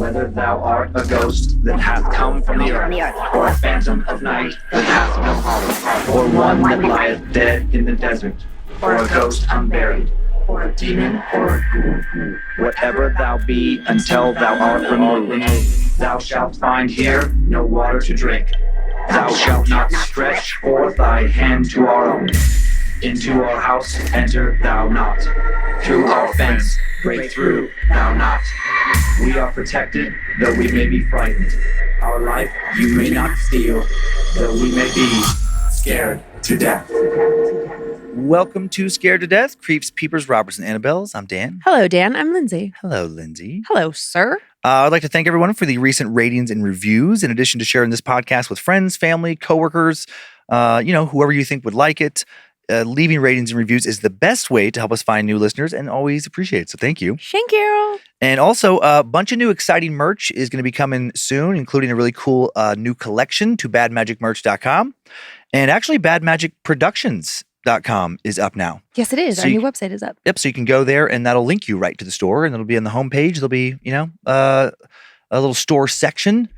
Whether thou art a ghost that hath come from the earth, or a phantom of night that hath no hollow, or one that lieth dead in the desert, or a ghost unburied, or a demon, or a ghoul, whatever thou be, until thou art removed, thou shalt find here no water to drink. Thou shalt not stretch forth thy hand to our own. Into our house enter thou not. Through our fence break through thou not. We are protected, though we may be frightened. Our life you may not steal, though we may be scared to death. Welcome to Scared to Death, Creeps, Peepers, Roberts, and Annabelles. I'm Dan. Hello, Dan. I'm Lynze. Hello, Lynze. Hello, sir. I'd like to thank everyone for the recent ratings and reviews. In addition to sharing this podcast with friends, family, coworkers, whoever you think would like it. Leaving ratings and reviews is the best way to help us find new listeners and always appreciate it. So thank you. Thank you. And also, a bunch of new exciting merch is going to be coming soon, including a really cool new collection to badmagicmerch.com. And actually, badmagicproductions.com is up now. Yes, it is. So our new website is up. Yep. So you can go there and that'll link you right to the store, and it'll be on the homepage. There'll be, a little store section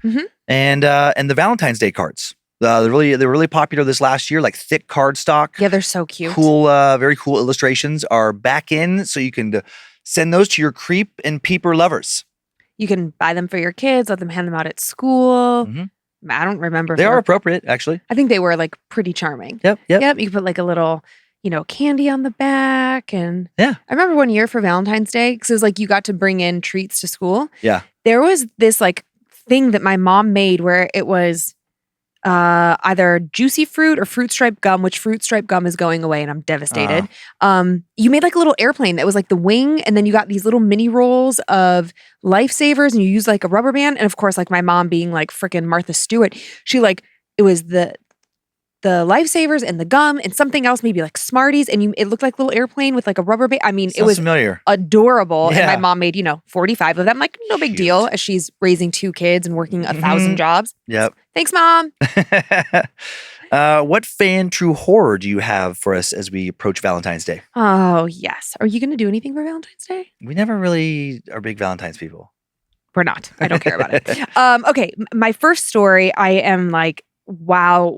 and the Valentine's Day cards. They're really popular this last year, like thick cardstock. Yeah, they're so cute. Cool, very cool illustrations are back in, so you can send those to your creep and peeper lovers. You can buy them for your kids, let them hand them out at school. I don't remember. They are appropriate, actually. I think they were like pretty charming. Yep. You can put like a little, candy on the back. And yeah. I remember one year for Valentine's Day, because it was like you got to bring in treats to school. Yeah. There was this like thing that my mom made where it was either juicy fruit or fruit stripe gum, which fruit stripe gum is going away and I'm devastated. You made like a little airplane that was like the wing, and then you got these little mini rolls of lifesavers and you used like a rubber band. And of course, like my mom being like freaking Martha Stewart, it was the lifesavers and the gum and something else, maybe like Smarties, and it looked like a little airplane with like a rubber band. I mean, Sounds it was familiar. Adorable. Yeah. And my mom made, 45 of them. Like, no big deal, as she's raising 2 kids and working 1,000 jobs. Yep. Thanks, Mom. What fan true horror do you have for us as we approach Valentine's Day? Oh, yes. Are you going to do anything for Valentine's Day? We never really are big Valentine's people. We're not. I don't care about it. Okay. My first story, I am like, wow,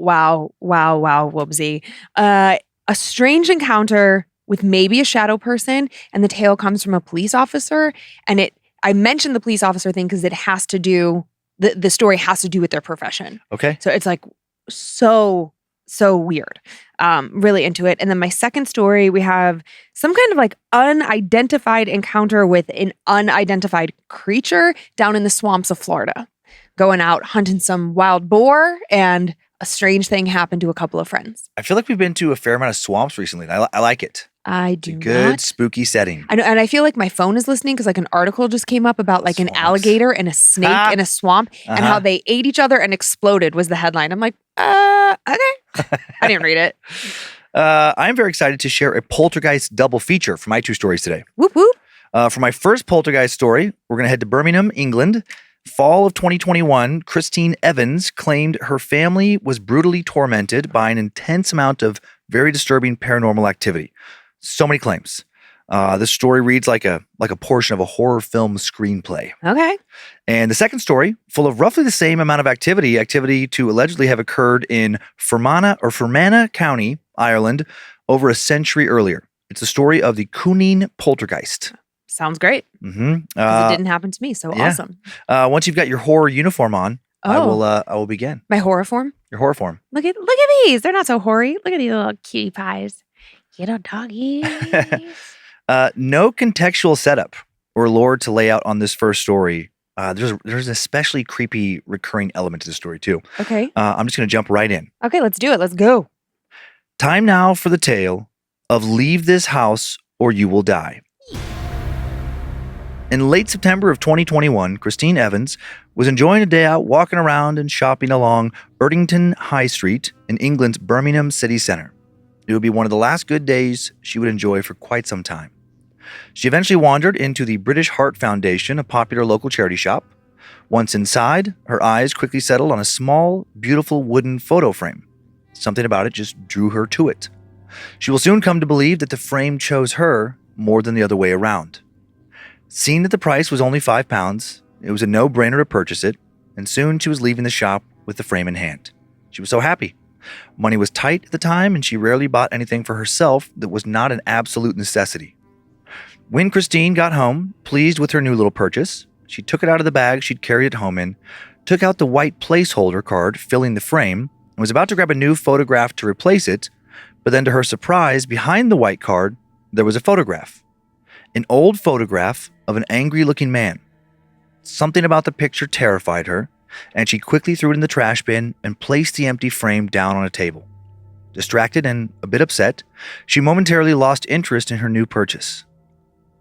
whoopsie. A strange encounter with maybe a shadow person, and the tale comes from a police officer. And I mentioned the police officer thing because it has to do, the story has to do with their profession. Okay. So it's like so weird. Really into it. And then my second story, we have some kind of like unidentified encounter with an unidentified creature down in the swamps of Florida. Going out hunting some wild boar, and a strange thing happened to a couple of friends. I feel like we've been to a fair amount of swamps recently. I like it. I do it's a good, not. spooky setting. I know, and I feel like my phone is listening because like an article just came up about like an alligator and a snake in a swamp and how they ate each other and exploded was the headline. I'm like, okay. I didn't read it. I'm very excited to share a poltergeist double feature for my 2 stories today. Whoop whoop. For my first poltergeist story, we're going to head to Birmingham, England. Fall of 2021, Christine Evans claimed her family was brutally tormented by an intense amount of very disturbing paranormal activity. So many claims. This story reads like a portion of a horror film screenplay. Okay. And the second story, full of roughly the same amount of activity to allegedly have occurred in Fermanagh County, Ireland, over a century earlier. It's the story of the Cooneen Poltergeist. Sounds great. It didn't happen to me, so awesome. Once you've got your horror uniform on, I will begin. My horror form? Your horror form. Look at these. They're not so hoary. Look at these little cutie pies. Little doggies. No contextual setup or lore to lay out on this first story. There's an especially creepy recurring element to the story too. Okay. I'm just going to jump right in. Okay, let's do it. Let's go. Time now for the tale of Leave This House or You Will Die. In late September of 2021, Christine Evans was enjoying a day out walking around and shopping along Erdington High Street in England's Birmingham city centre. It would be one of the last good days she would enjoy for quite some time. She eventually wandered into the British Heart Foundation, a popular local charity shop. Once inside, her eyes quickly settled on a small, beautiful wooden photo frame. Something about it just drew her to it. She will soon come to believe that the frame chose her more than the other way around. Seeing that the price was only £5, It was a no-brainer to purchase it, and soon she was leaving the shop with the frame in hand. She was so happy. Money was tight at the time, and she rarely bought anything for herself that was not an absolute necessity. When Christine got home, pleased with her new little purchase, she took it out of the bag she'd carried it home in, took out the white placeholder card filling the frame, and was about to grab a new photograph to replace it, but then to her surprise, behind the white card, there was a photograph. An old photograph of an angry-looking man. Something about the picture terrified her, and she quickly threw it in the trash bin and placed the empty frame down on a table. Distracted and a bit upset, she momentarily lost interest in her new purchase.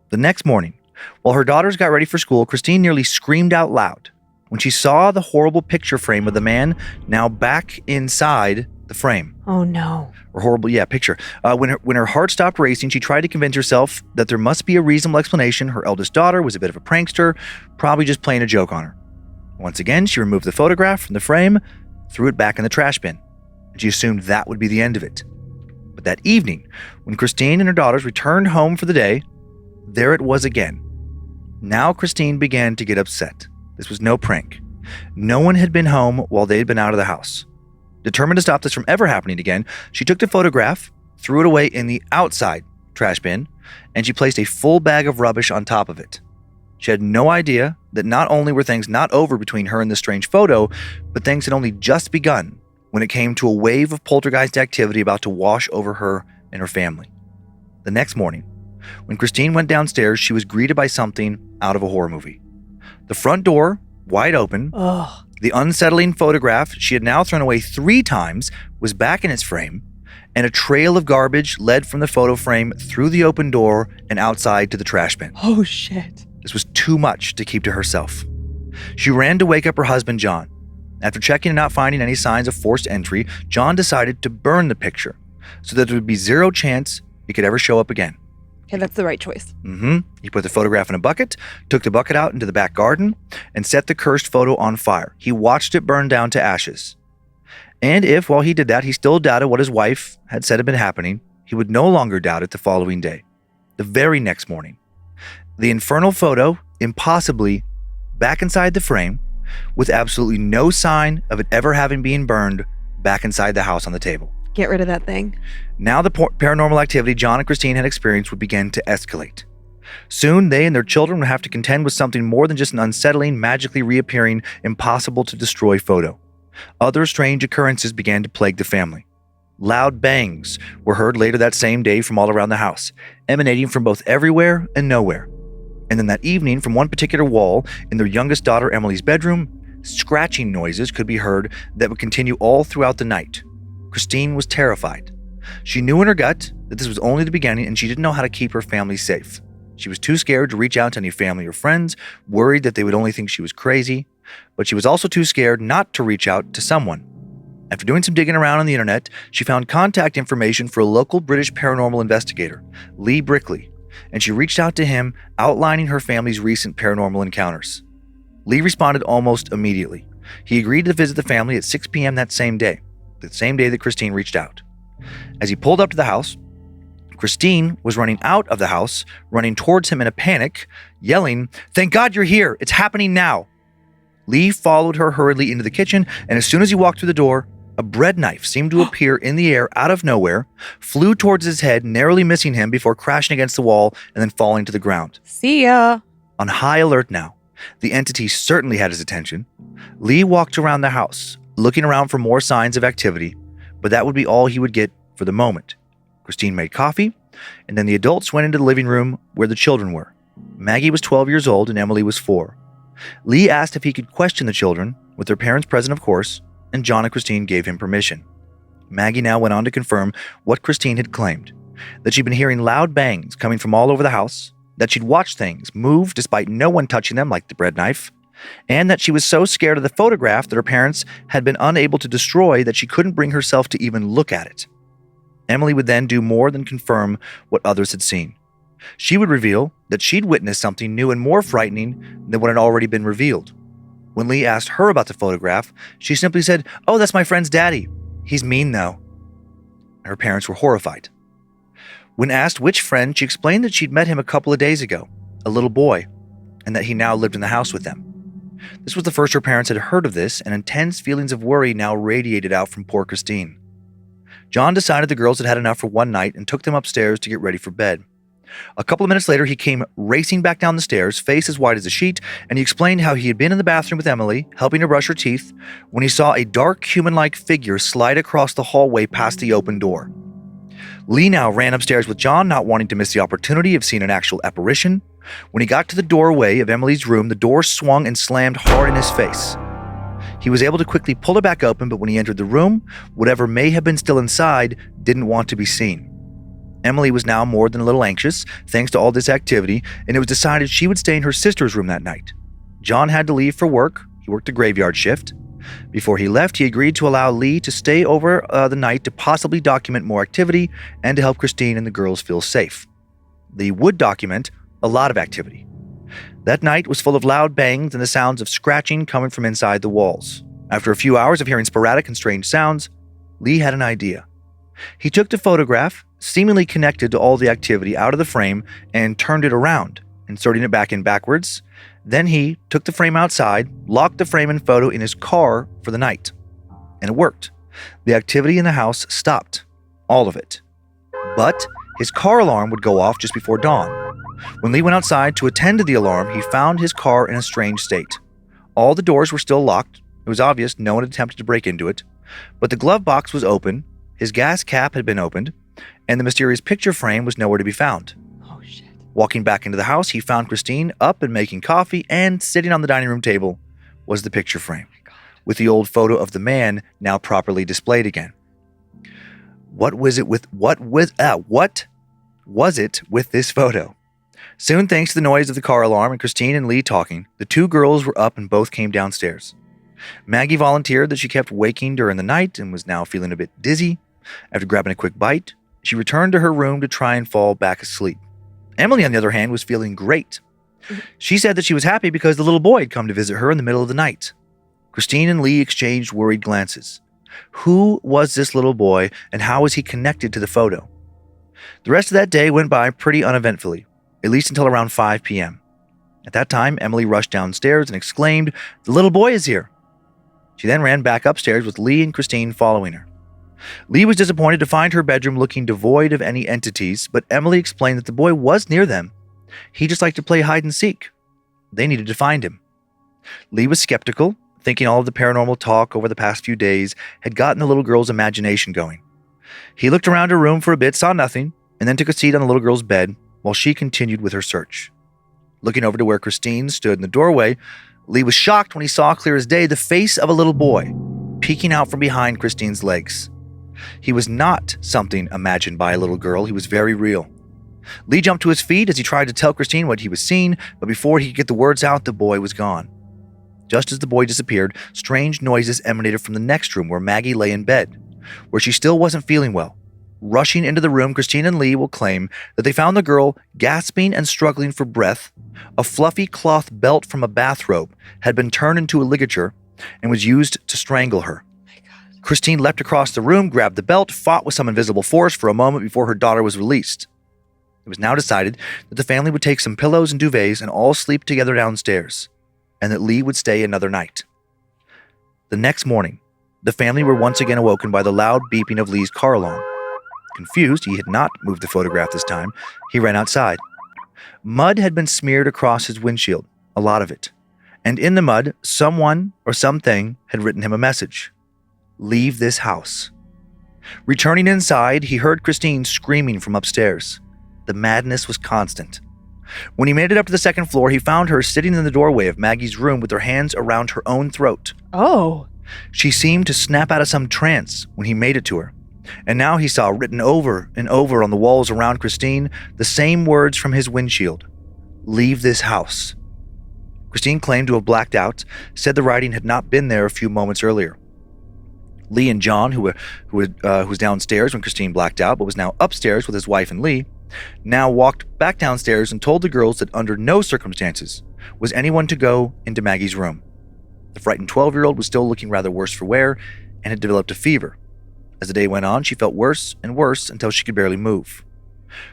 The next morning, while her daughters got ready for school, Christine nearly screamed out loud when she saw the horrible picture frame of the man now back inside the frame. Oh no. Or horrible, picture. When her heart stopped racing, she tried to convince herself that there must be a reasonable explanation. Her eldest daughter was a bit of a prankster, probably just playing a joke on her. Once again, she removed the photograph from the frame, threw it back in the trash bin, and she assumed that would be the end of it. But that evening, when Christine and her daughters returned home for the day, there it was again. Now Christine began to get upset. This was no prank. No one had been home while they had been out of the house. Determined to stop this from ever happening again, she took the photograph, threw it away in the outside trash bin, and she placed a full bag of rubbish on top of it. She had no idea that not only were things not over between her and this strange photo, but things had only just begun when it came to a wave of poltergeist activity about to wash over her and her family. The next morning, when Christine went downstairs, she was greeted by something out of a horror movie. The front door, wide open, the unsettling photograph she had now thrown away 3 times was back in its frame, and a trail of garbage led from the photo frame through the open door and outside to the trash bin. Oh shit. This was too much to keep to herself. She ran to wake up her husband, John. After checking and not finding any signs of forced entry, John decided to burn the picture so that there would be zero chance it could ever show up again. Okay, that's the right choice. He put the photograph in a bucket, took the bucket out into the back garden, and set the cursed photo on fire. He watched it burn down to ashes. And if, while he did that, he still doubted what his wife had said had been happening, he would no longer doubt it the following day. The very next morning, the infernal photo, impossibly back inside the frame, with absolutely no sign of it ever having been burned, back inside the house on the table. Get rid of that thing. Now the paranormal activity John and Christine had experienced would begin to escalate. Soon they and their children would have to contend with something more than just an unsettling, magically reappearing, impossible to destroy photo. Other strange occurrences began to plague the family. Loud bangs were heard later that same day from all around the house, emanating from both everywhere and nowhere. And then that evening, from one particular wall in their youngest daughter Emily's bedroom, scratching noises could be heard that would continue all throughout the night. Christine was terrified. She knew in her gut that this was only the beginning, and she didn't know how to keep her family safe. She was too scared to reach out to any family or friends, worried that they would only think she was crazy, but she was also too scared not to reach out to someone. After doing some digging around on the internet, she found contact information for a local British paranormal investigator, Lee Brickley, and she reached out to him outlining her family's recent paranormal encounters. Lee responded almost immediately. He agreed to visit the family at 6 p.m. that same day, the same day that Christine reached out. As he pulled up to the house, Christine was running out of the house, running towards him in a panic, yelling, "Thank God you're here! It's happening now!" Lee followed her hurriedly into the kitchen, and as soon as he walked through the door, a bread knife seemed to appear in the air out of nowhere, flew towards his head, narrowly missing him before crashing against the wall and then falling to the ground. See ya. On high alert now, the entity certainly had his attention. Lee walked around the house, looking around for more signs of activity, but that would be all he would get for the moment. Christine made coffee, and then the adults went into the living room where the children were. Maggie was 12 years old and Emily was 4. Lee asked if he could question the children, with their parents present of course, and John and Christine gave him permission. Maggie now went on to confirm what Christine had claimed, that she'd been hearing loud bangs coming from all over the house, that she'd watched things move despite no one touching them like the bread knife, and that she was so scared of the photograph that her parents had been unable to destroy that she couldn't bring herself to even look at it. Emily would then do more than confirm what others had seen. She would reveal that she'd witnessed something new and more frightening than what had already been revealed. When Lee asked her about the photograph, she simply said, "Oh, that's my friend's daddy. He's mean though." Her parents were horrified. When asked which friend, she explained that she'd met him a couple of days ago, a little boy, and that he now lived in the house with them. This was the first her parents had heard of this, and intense feelings of worry now radiated out from poor Christine. John decided the girls had had enough for one night and took them upstairs to get ready for bed. A couple of minutes later, he came racing back down the stairs, face as white as a sheet, and he explained how he had been in the bathroom with Emily, helping her brush her teeth, when he saw a dark human-like figure slide across the hallway past the open door. Lee now ran upstairs with John, not wanting to miss the opportunity of seeing an actual apparition. When he got to the doorway of Emily's room, the door swung and slammed hard in his face. He was able to quickly pull it back open, but when he entered the room, whatever may have been still inside didn't want to be seen. Emily was now more than a little anxious, thanks to all this activity, and it was decided she would stay in her sister's room that night. John had to leave for work. He worked a graveyard shift. Before he left, he agreed to allow Lee to stay over the night to possibly document more activity and to help Christine and the girls feel safe. Lee would document a lot of activity. That night was full of loud bangs and the sounds of scratching coming from inside the walls. After a few hours of hearing sporadic and strange sounds, Lee had an idea. He took the photograph, seemingly connected to all the activity, out of the frame and turned it around, inserting it back in backwards. Then he took the frame outside, locked the frame and photo in his car for the night. And it worked. The activity in the house stopped. All of it. But his car alarm would go off just before dawn. When Lee went outside to attend to the alarm, he found his car in a strange state. All the doors were still locked. It was obvious no one had attempted to break into it. But the glove box was open, his gas cap had been opened, and the mysterious picture frame was nowhere to be found. Oh, shit. Walking back into the house, he found Christine up and making coffee, and sitting on the dining room table was the picture frame, with the old photo of the man now properly displayed again. What was it with this photo? Soon, thanks to the noise of the car alarm and Christine and Lee talking, the two girls were up and both came downstairs. Maggie volunteered that she kept waking during the night and was now feeling a bit dizzy. After grabbing a quick bite, she returned to her room to try and fall back asleep. Emily, on the other hand, was feeling great. She said that she was happy because the little boy had come to visit her in the middle of the night. Christine and Lee exchanged worried glances. Who was this little boy, and how was he connected to the photo? The rest of that day went by pretty uneventfully, at least until around 5 p.m. At that time, Emily rushed downstairs and exclaimed, "The little boy is here!" She then ran back upstairs with Lee and Christine following her. Lee was disappointed to find her bedroom looking devoid of any entities, but Emily explained that the boy was near them. He just liked to play hide and seek. They needed to find him. Lee was skeptical, thinking all of the paranormal talk over the past few days had gotten the little girl's imagination going. He looked around her room for a bit, saw nothing, and then took a seat on the little girl's bed while she continued with her search. Looking over to where Christine stood in the doorway, Lee was shocked when he saw clear as day the face of a little boy peeking out from behind Christine's legs. He was not something imagined by a little girl. He was very real. Lee jumped to his feet as he tried to tell Christine what he was seeing, but before he could get the words out, the boy was gone. Just as the boy disappeared, strange noises emanated from the next room where Maggie lay in bed, where she still wasn't feeling well. Rushing into the room, Christine and Lee will claim that they found the girl gasping and struggling for breath. A fluffy cloth belt from a bathrobe had been turned into a ligature and was used to strangle her. Christine leapt across the room, grabbed the belt, fought with some invisible force for a moment before her daughter was released. It was now decided that the family would take some pillows and duvets and all sleep together downstairs, and that Lee would stay another night. The next morning, the family were once again awoken by the loud beeping of Lee's car alarm. Confused, he had not moved the photograph this time. He ran outside. Mud had been smeared across his windshield, a lot of it. And in the mud, someone or something had written him a message. "Leave this house." Returning inside, he heard Christine screaming from upstairs. The madness was constant. When he made it up to the second floor, he found her sitting in the doorway of Maggie's room with her hands around her own throat. Oh. She seemed to snap out of some trance when he made it to her. And now he saw written over and over on the walls around Christine the same words from his windshield. "Leave this house." Christine claimed to have blacked out, said the writing had not been there a few moments earlier. Lee and John, who was downstairs when Christine blacked out but was now upstairs with his wife and Lee, now walked back downstairs and told the girls that under no circumstances was anyone to go into Maggie's room. The frightened 12-year-old was still looking rather worse for wear and had developed a fever. As the day went on, she felt worse and worse until she could barely move.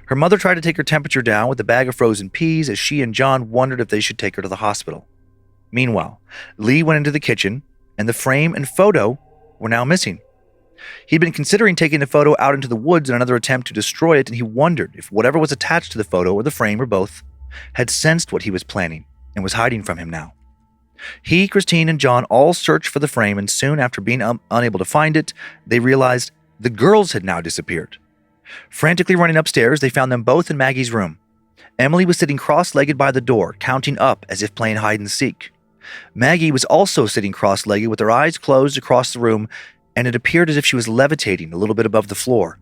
Her mother tried to take her temperature down with a bag of frozen peas as she and John wondered if they should take her to the hospital. Meanwhile, Lee went into the kitchen, and the frame and photo were now missing. He'd been considering taking the photo out into the woods in another attempt to destroy it, and he wondered if whatever was attached to the photo or the frame or both had sensed what he was planning and was hiding from him now. He, Christine, and John all searched for the frame, and soon after being unable to find it, they realized the girls had now disappeared. Frantically running upstairs, they found them both in Maggie's room. Emily was sitting cross-legged by the door, counting up as if playing hide-and-seek. Maggie was also sitting cross-legged with her eyes closed across the room, and it appeared as if she was levitating a little bit above the floor.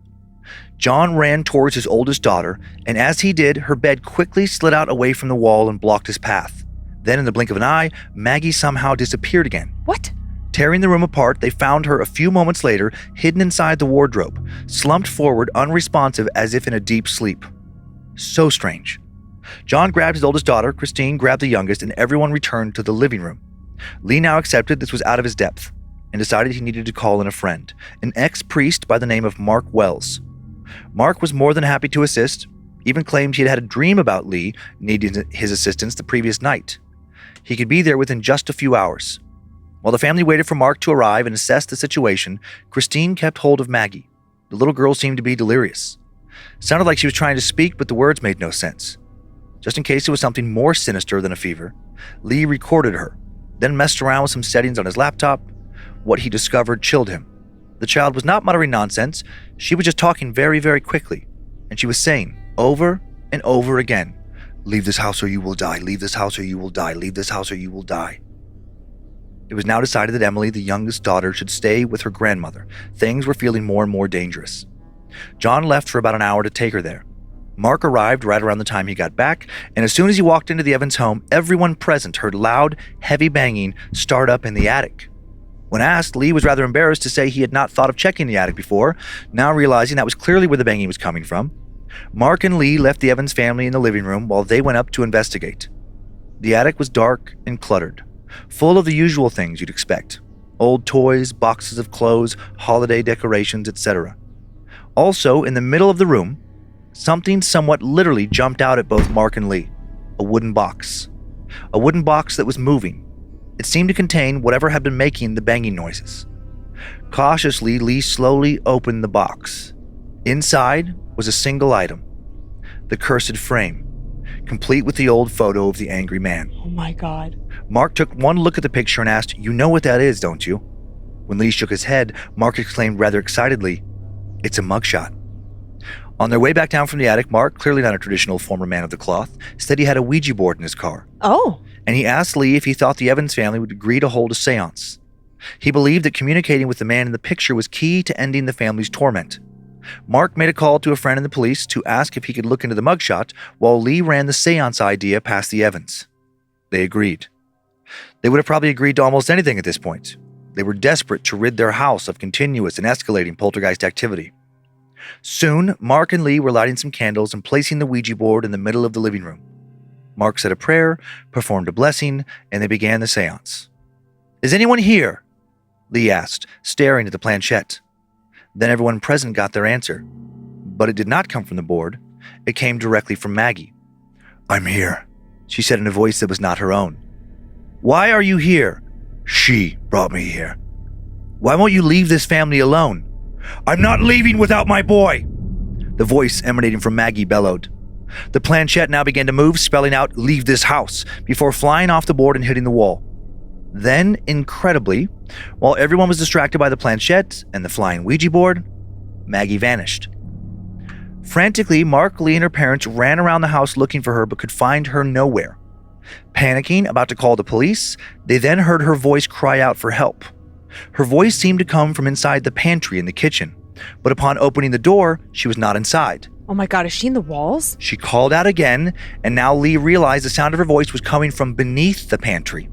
John ran towards his oldest daughter, and as he did, her bed quickly slid out away from the wall and blocked his path. Then, in the blink of an eye, Maggie somehow disappeared again. What? Tearing the room apart, they found her a few moments later, hidden inside the wardrobe, slumped forward, unresponsive as if in a deep sleep. So strange. John grabbed his oldest daughter, Christine grabbed the youngest, and everyone returned to the living room. Lee now accepted this was out of his depth and decided he needed to call in a friend, an ex-priest by the name of Mark Wells. Mark was more than happy to assist, even claimed he had had a dream about Lee needing his assistance the previous night. He could be there within just a few hours. While the family waited for Mark to arrive and assess the situation, Christine kept hold of Maggie. The little girl seemed to be delirious. Sounded like she was trying to speak, but the words made no sense. Just in case it was something more sinister than a fever, Lee recorded her, then messed around with some settings on his laptop. What he discovered chilled him. The child was not muttering nonsense. She was just talking very, very quickly, and she was saying over and over again, "Leave this house or you will die. Leave this house or you will die. Leave this house or you will die." It was now decided that Emily, the youngest daughter, should stay with her grandmother. Things were feeling more and more dangerous. John left for about an hour to take her there. Mark arrived right around the time he got back, and as soon as he walked into the Evans home, everyone present heard loud, heavy banging start up in the attic. When asked, Lee was rather embarrassed to say he had not thought of checking the attic before, now realizing that was clearly where the banging was coming from. Mark and Lee left the Evans family in the living room while they went up to investigate. The attic was dark and cluttered, full of the usual things you'd expect: old toys, boxes of clothes, holiday decorations, etc. Also, in the middle of the room, something somewhat literally jumped out at both Mark and Lee. A wooden box. A wooden box that was moving. It seemed to contain whatever had been making the banging noises. Cautiously, Lee slowly opened the box. Inside was a single item: the cursed frame, complete with the old photo of the angry man. Oh my God. Mark took one look at the picture and asked, "You know what that is, don't you?" When Lee shook his head, Mark exclaimed rather excitedly, "It's a mugshot." On their way back down from the attic, Mark, clearly not a traditional former man of the cloth, said he had a Ouija board in his car. Oh. And he asked Lee if he thought the Evans family would agree to hold a seance. He believed that communicating with the man in the picture was key to ending the family's torment. Mark made a call to a friend in the police to ask if he could look into the mugshot, while Lee ran the seance idea past the Evans. They agreed. They would have probably agreed to almost anything at this point. They were desperate to rid their house of continuous and escalating poltergeist activity. Soon, Mark and Lee were lighting some candles and placing the Ouija board in the middle of the living room. Mark said a prayer, performed a blessing, and they began the seance. "Is anyone here?" Lee asked, staring at the planchette. Then everyone present got their answer. But it did not come from the board. It came directly from Maggie. "I'm here," she said in a voice that was not her own. "Why are you here?" "She brought me here." "Why won't you leave this family alone?" "I'm not leaving without my boy," the voice emanating from Maggie bellowed. The planchette now began to move, spelling out, "Leave this house," before flying off the board and hitting the wall. Then, incredibly, while everyone was distracted by the planchette and the flying Ouija board, Maggie vanished. Frantically, Mark, Lee, and her parents ran around the house looking for her but could find her nowhere. Panicking, about to call the police, they then heard her voice cry out for help. Her voice seemed to come from inside the pantry in the kitchen, but upon opening the door, she was not inside. Oh my God, is she in the walls? She called out again, and now Lee realized the sound of her voice was coming from beneath the pantry.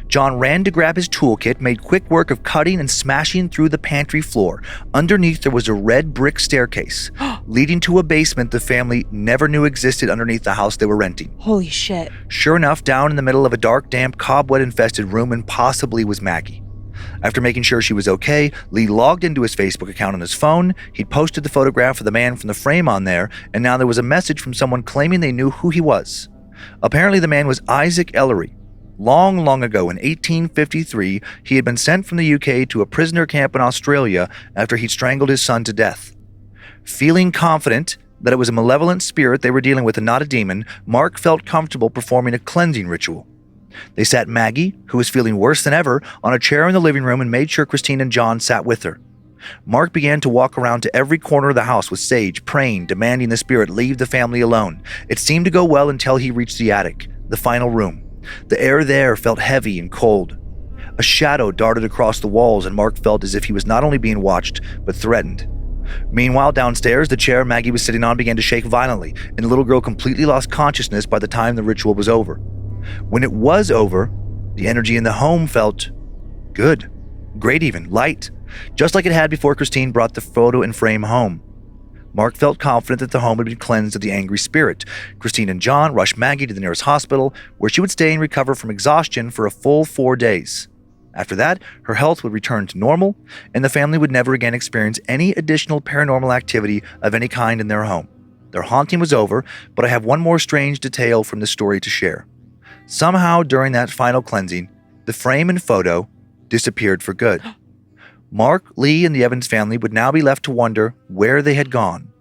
John ran to grab his toolkit, made quick work of cutting and smashing through the pantry floor. Underneath there was a red brick staircase, leading to a basement the family never knew existed underneath the house they were renting. Holy shit. Sure enough, down in the middle of a dark, damp, cobweb-infested room impossibly was Maggie. After making sure she was okay, Lee logged into his Facebook account on his phone. He'd posted the photograph of the man from the frame on there, and now there was a message from someone claiming they knew who he was. Apparently the man was Isaac Ellery, Long, long ago in 1853, he had been sent from the UK to a prisoner camp in Australia after he'd strangled his son to death. Feeling confident that it was a malevolent spirit they were dealing with and not a demon, Mark felt comfortable performing a cleansing ritual. They sat Maggie, who was feeling worse than ever, on a chair in the living room and made sure Christine and John sat with her. Mark began to walk around to every corner of the house with sage, praying, demanding the spirit leave the family alone. It seemed to go well until he reached the attic, the final room. The air there felt heavy and cold. A shadow darted across the walls, and Mark felt as if he was not only being watched, but threatened. Meanwhile, downstairs, the chair Maggie was sitting on began to shake violently, and the little girl completely lost consciousness by the time the ritual was over. When it was over, the energy in the home felt good, great even, light, just like it had before Christine brought the photo and frame home. Mark felt confident that the home had been cleansed of the angry spirit. Christine and John rushed Maggie to the nearest hospital, where she would stay and recover from exhaustion for a full 4 days. After that, her health would return to normal, and the family would never again experience any additional paranormal activity of any kind in their home. Their haunting was over, but I have one more strange detail from the story to share. Somehow, during that final cleansing, the frame and photo disappeared for good. Mark, Lee, and the Evans family would now be left to wonder where they had gone.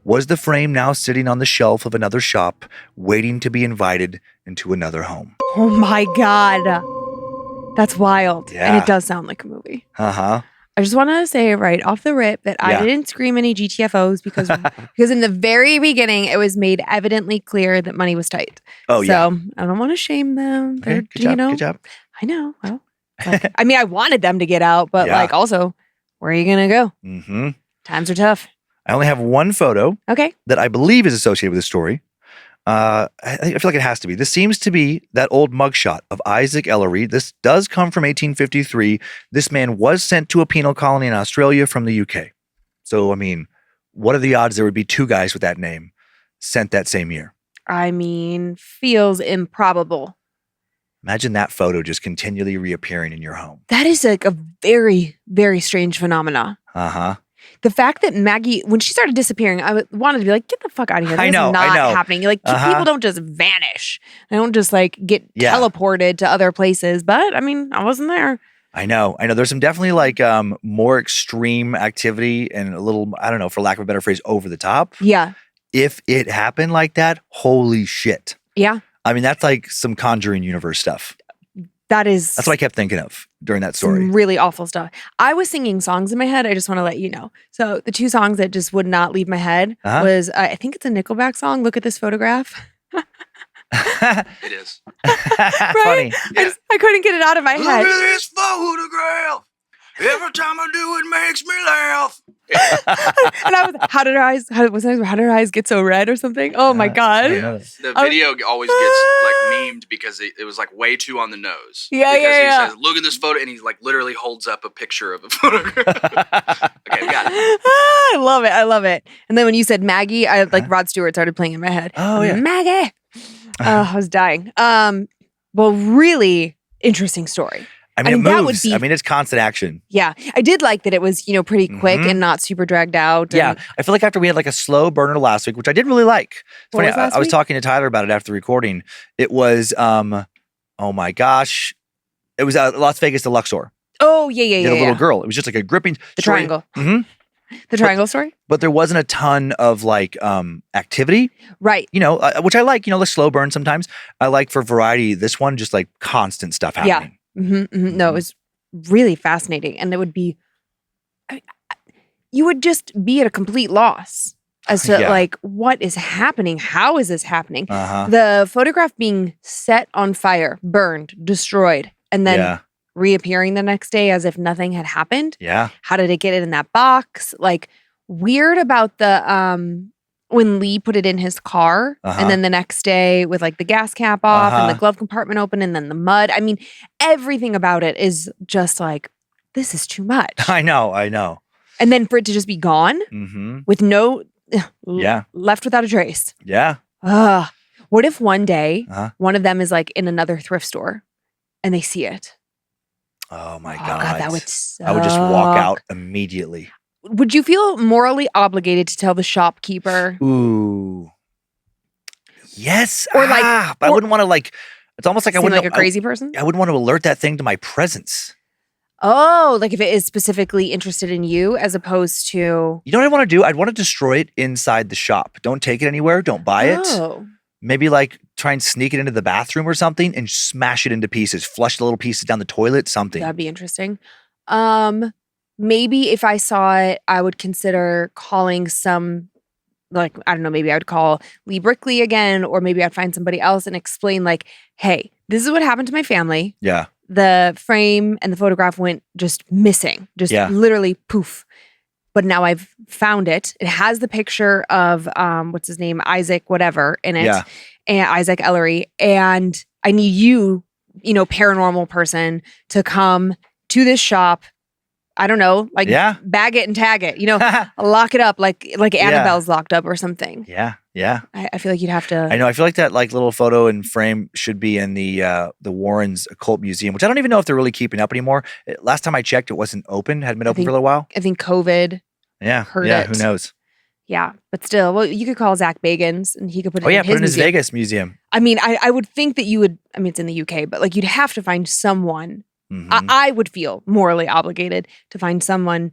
Was the frame now sitting on the shelf of another shop, waiting to be invited into another home? Oh my God. That's wild. Yeah. And it does sound like a movie. Uh-huh. I just want to say right off the rip that I didn't scream any GTFOs because in the very beginning, it was made evidently clear that money was tight. Oh, yeah. So I don't want to shame them. Okay, good job. I know. Well, like, I mean, I wanted them to get out, but like also, where are you going to go? Mm-hmm. Times are tough. I only have one photo that I believe is associated with the story. I feel like it has to be. This seems to be that old mugshot of Isaac Ellery. This does come from 1853. This man was sent to a penal colony in Australia from the UK. So, I mean, what are the odds there would be two guys with that name sent that same year? I mean, feels improbable. Imagine that photo just continually reappearing in your home. That is like a very, very strange phenomena. Uh-huh. The fact that Maggie, when she started disappearing, I wanted to be like, get the fuck out of here. This is not happening. Like, people don't just vanish. They don't just like get teleported to other places. But I mean, I wasn't there. I know. There's some definitely like more extreme activity and a little, I don't know, for lack of a better phrase, over the top. Yeah. If it happened like that, holy shit. Yeah. I mean, that's like some Conjuring universe stuff. That's what I kept thinking of during that story. Some really awful stuff. I was singing songs in my head. I just want to let you know. So the two songs that just would not leave my head was, I think it's a Nickelback song. Look at this photograph. It is. Right? Funny. Yeah. I couldn't get it out of my head. Look at this photograph. Every time I do, it makes me laugh. And I was, how did her eyes get so red or something? Oh my God. Yeah. The video always gets like memed because it was like way too on the nose. Yeah, because yeah. he says, look at this photo, and he like literally holds up a picture of a photograph. Okay, got it. I love it. And then when you said Maggie, I like Rod Stewart started playing in my head. Oh yeah. Maggie. I was dying. Well, really interesting story. I mean, it that moves. would be, it's constant action. Yeah. I did like that it was, pretty quick and not super dragged out. Yeah. I feel like after we had like a slow burner last week, which I did really like. It's funny, I was talking to Tyler about it after the recording. It was, oh my gosh. It was Las Vegas to Luxor. Oh, yeah. The little girl. It was just like a gripping story. Triangle. Mm-hmm. The triangle story? But there wasn't a ton of like activity. Right. Which I like, the slow burn sometimes. I like for variety. This one, just like constant stuff happening. Yeah. Mm-hmm. No, it was really fascinating. And it would be, you would just be at a complete loss as to like, what is happening? How is this happening? The photograph being set on fire, burned, destroyed, and then reappearing the next day as if nothing had happened. Yeah. How did it get it in that box? Like, weird about the, when Lee put it in his car and then the next day with like the gas cap off and the glove compartment open and then the mud. I mean, everything about it is just like, this is too much. I know. And then for it to just be gone with no, left without a trace. Yeah. What if one day one of them is like in another thrift store and they see it? Oh my God, that would suck. I would just walk out immediately. Would you feel morally obligated to tell the shopkeeper? Ooh. Yes. Or like, but I wouldn't want to like, It's almost like I Seem wouldn't like a crazy person? I wouldn't want to alert that thing to my presence. Oh, like if it is specifically interested in you as opposed to. You know what I want to do? I'd want to destroy it inside the shop. Don't take it anywhere. Don't buy it. Oh. Maybe like try and sneak it into the bathroom or something and smash it into pieces. Flush the little pieces down the toilet, something. That'd be interesting. Maybe if I saw it, I would consider calling some, like, I don't know, maybe I would call Lee Brickley again, or maybe I'd find somebody else and explain, like, hey, this is what happened to my family. Yeah. The frame and the photograph went just missing, just literally poof. But now I've found it. It has the picture of, what's his name? Isaac, whatever in it. Yeah. And Isaac Ellery. And I need you, paranormal person to come to this shop. I don't know, like bag it and tag it, lock it up like Annabelle's locked up or something. Yeah. I feel like you'd have to. I know. I feel like that like little photo and frame should be in the Warrens Occult Museum, which I don't even know if they're really keeping up anymore. Last time I checked, it wasn't open. Hadn't been open for a little while. I think COVID. Hurt it. Who knows? Yeah, but still, well, you could call Zach Bagans and he could put it in his put it in his museum. Vegas museum. I mean, I would think that you would. I mean, it's in the UK, but like you'd have to find someone. Mm-hmm. I would feel morally obligated to find someone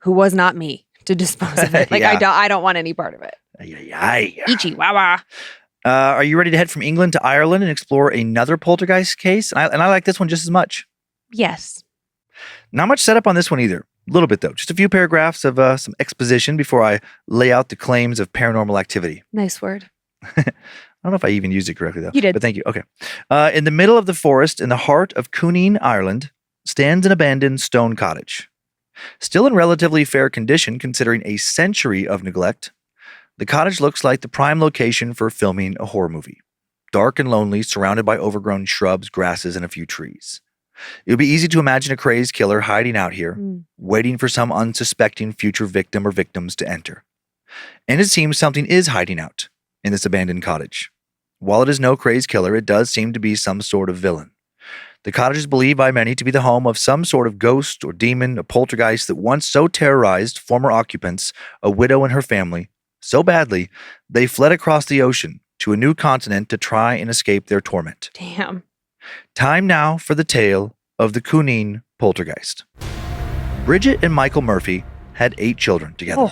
who was not me to dispose of it. Like I don't want any part of it. Ichi wawa. Are you ready to head from England to Ireland and explore another poltergeist case? And I like this one just as much. Yes. Not much setup on this one either. A little bit though. Just a few paragraphs of some exposition before I lay out the claims of paranormal activity. Nice word. I don't know if I even used it correctly though. You did. But thank you. Okay. In the middle of the forest in the heart of Cooneen, Ireland, stands an abandoned stone cottage. Still in relatively fair condition considering a century of neglect, the cottage looks like the prime location for filming a horror movie. Dark and lonely, surrounded by overgrown shrubs, grasses, and a few trees. It would be easy to imagine a crazed killer hiding out here, waiting for some unsuspecting future victim or victims to enter. And it seems something is hiding out in this abandoned cottage. While it is no crazed killer, it does seem to be some sort of villain. The cottage is believed by many to be the home of some sort of ghost or demon, a poltergeist that once so terrorized former occupants, a widow and her family, so badly, they fled across the ocean to a new continent to try and escape their torment. Damn. Time now for the tale of the Cooneen Poltergeist. Bridget and Michael Murphy had 8 children together.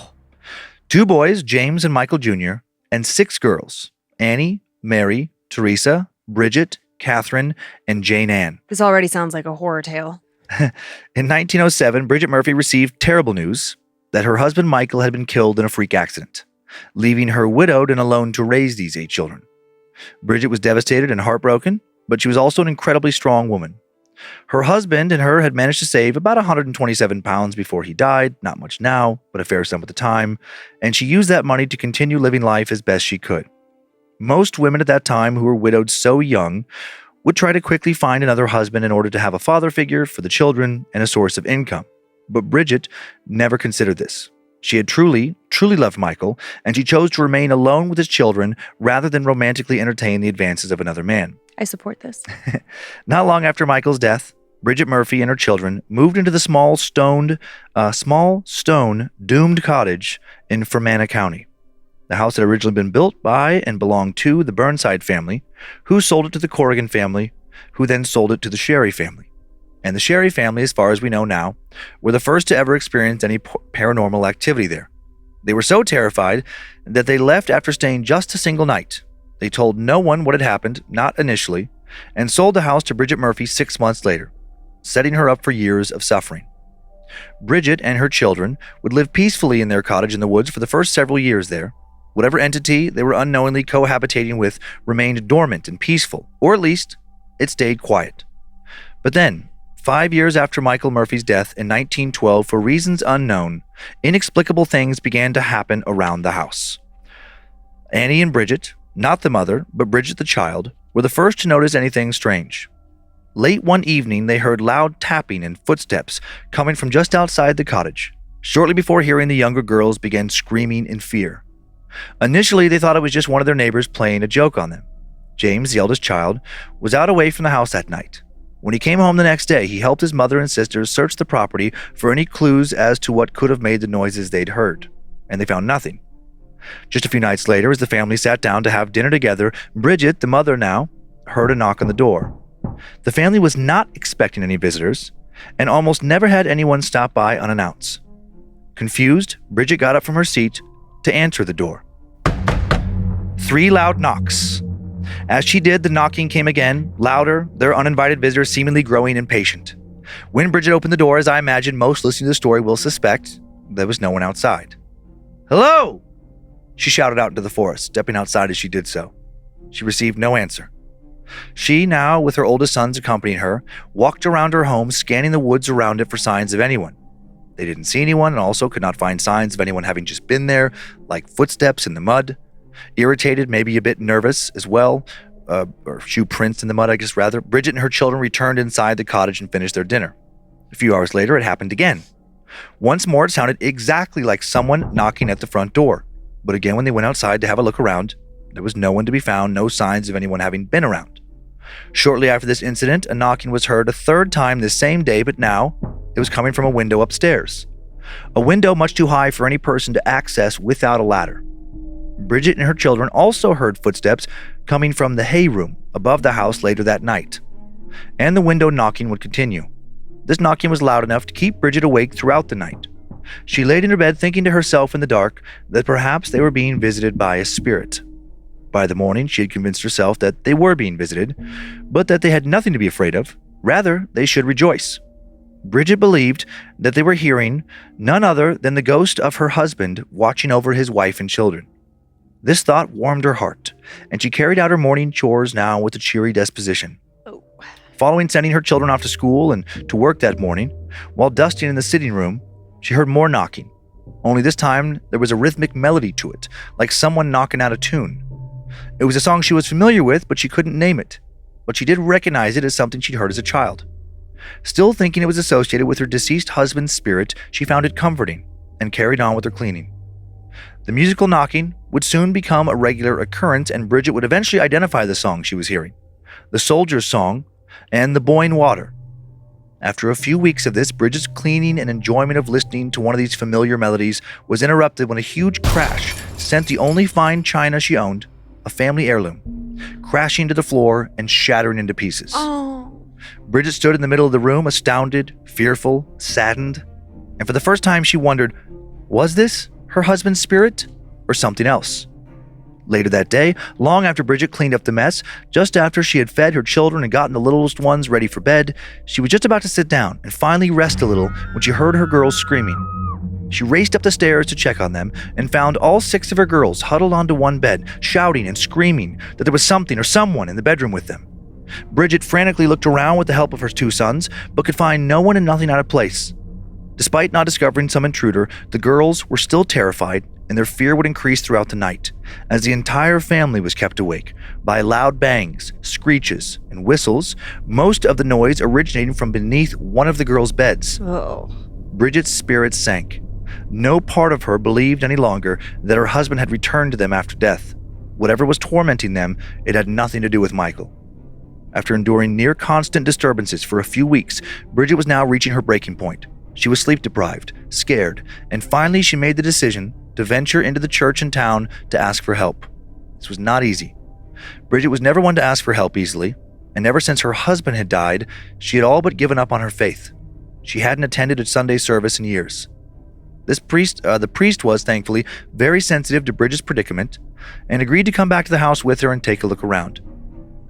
2 boys, James and Michael Jr., and 6 girls, Annie, Mary, Teresa, Bridget, Catherine, and Jane Ann. This already sounds like a horror tale. In 1907, Bridget Murphy received terrible news that her husband Michael had been killed in a freak accident, leaving her widowed and alone to raise these 8 children. Bridget was devastated and heartbroken, but she was also an incredibly strong woman. Her husband and her had managed to save about 127 pounds before he died, not much now, but a fair sum at the time, and she used that money to continue living life as best she could. Most women at that time who were widowed so young would try to quickly find another husband in order to have a father figure for the children and a source of income. But Bridget never considered this. She had truly loved Michael, and she chose to remain alone with his children rather than romantically entertain the advances of another man. I support this. Not long after Michael's death, Bridget Murphy and her children moved into the small stone doomed cottage in Fermanagh County. The house had originally been built by and belonged to the Burnside family, who sold it to the Corrigan family, who then sold it to the Sherry family. And the Sherry family, as far as we know now, were the first to ever experience any paranormal activity there. They were so terrified that they left after staying just a single night. They told no one what had happened, not initially, and sold the house to Bridget Murphy 6 months later, setting her up for years of suffering. Bridget and her children would live peacefully in their cottage in the woods for the first several years there. Whatever entity they were unknowingly cohabitating with remained dormant and peaceful, or at least it stayed quiet. But then, 5 years after Michael Murphy's death in 1912, for reasons unknown, inexplicable things began to happen around the house. Annie and Bridget, not the mother, but Bridget the child, were the first to notice anything strange. Late one evening, they heard loud tapping and footsteps coming from just outside the cottage, shortly before hearing the younger girls begin screaming in fear. Initially, they thought it was just one of their neighbors playing a joke on them. James, the eldest child, was out away from the house that night. When he came home the next day, he helped his mother and sisters search the property for any clues as to what could have made the noises they'd heard, and they found nothing. Just a few nights later, as the family sat down to have dinner together, Bridget, the mother now, heard a knock on the door. The family was not expecting any visitors and almost never had anyone stop by unannounced. Confused, Bridget got up from her seat to answer the door. 3 loud knocks. As she did, the knocking came again, louder, their uninvited visitors seemingly growing impatient. When Bridget opened the door, as I imagine most listening to the story will suspect, there was no one outside. "Hello!" she shouted out into the forest, stepping outside as she did so. She received no answer. She, now with her oldest sons accompanying her, walked around her home, scanning the woods around it for signs of anyone. They didn't see anyone and also could not find signs of anyone having just been there, like footsteps in the mud. Irritated, maybe a bit nervous as well, or shoe prints in the mud, I guess rather, Bridget and her children returned inside the cottage and finished their dinner. A few hours later, it happened again. Once more, it sounded exactly like someone knocking at the front door. But again, when they went outside to have a look around, there was no one to be found, no signs of anyone having been around. Shortly after this incident, a knocking was heard a third time this same day, but now it was coming from a window upstairs. A window much too high for any person to access without a ladder. Bridget and her children also heard footsteps coming from the hay room above the house later that night. And the window knocking would continue. This knocking was loud enough to keep Bridget awake throughout the night. She laid in her bed thinking to herself in the dark that perhaps they were being visited by a spirit. By the morning, she had convinced herself that they were being visited, but that they had nothing to be afraid of. Rather, they should rejoice. Bridget believed that they were hearing none other than the ghost of her husband watching over his wife and children. This thought warmed her heart, and she carried out her morning chores now with a cheery disposition. Following sending her children off to school and to work that morning, while dusting in the sitting room, she heard more knocking. Only this time, there was a rhythmic melody to it, like someone knocking out a tune. It was a song she was familiar with, but she couldn't name it. But she did recognize it as something she'd heard as a child. Still thinking it was associated with her deceased husband's spirit, she found it comforting and carried on with her cleaning. The musical knocking would soon become a regular occurrence, and Bridget would eventually identify the song she was hearing, the soldier's song and the Boyne Water. After a few weeks of this, Bridget's cleaning and enjoyment of listening to one of these familiar melodies was interrupted when a huge crash sent the only fine china she owned, a family heirloom, crashing to the floor and shattering into pieces. Oh. Bridget stood in the middle of the room, astounded, fearful, saddened, and for the first time she wondered, was this her husband's spirit or something else? Later that day, long after Bridget cleaned up the mess, just after she had fed her children and gotten the littlest ones ready for bed, she was just about to sit down and finally rest a little when she heard her girls screaming. She raced up the stairs to check on them and found all 6 of her girls huddled onto one bed, shouting and screaming that there was something or someone in the bedroom with them. Bridget frantically looked around with the help of her 2 sons, but could find no one and nothing out of place. Despite not discovering some intruder, the girls were still terrified, and their fear would increase throughout the night, as the entire family was kept awake by loud bangs, screeches, and whistles, most of the noise originating from beneath one of the girls' beds. Oh. Bridget's spirits sank. No part of her believed any longer that her husband had returned to them after death. Whatever was tormenting them, it had nothing to do with Michael. After enduring near constant disturbances for a few weeks, Bridget was now reaching her breaking point. She was sleep-deprived, scared, and finally she made the decision to venture into the church in town to ask for help. This was not easy. Bridget was never one to ask for help easily, and ever since her husband had died, she had all but given up on her faith. She hadn't attended a Sunday service in years. The priest was, thankfully, very sensitive to Bridget's predicament and agreed to come back to the house with her and take a look around.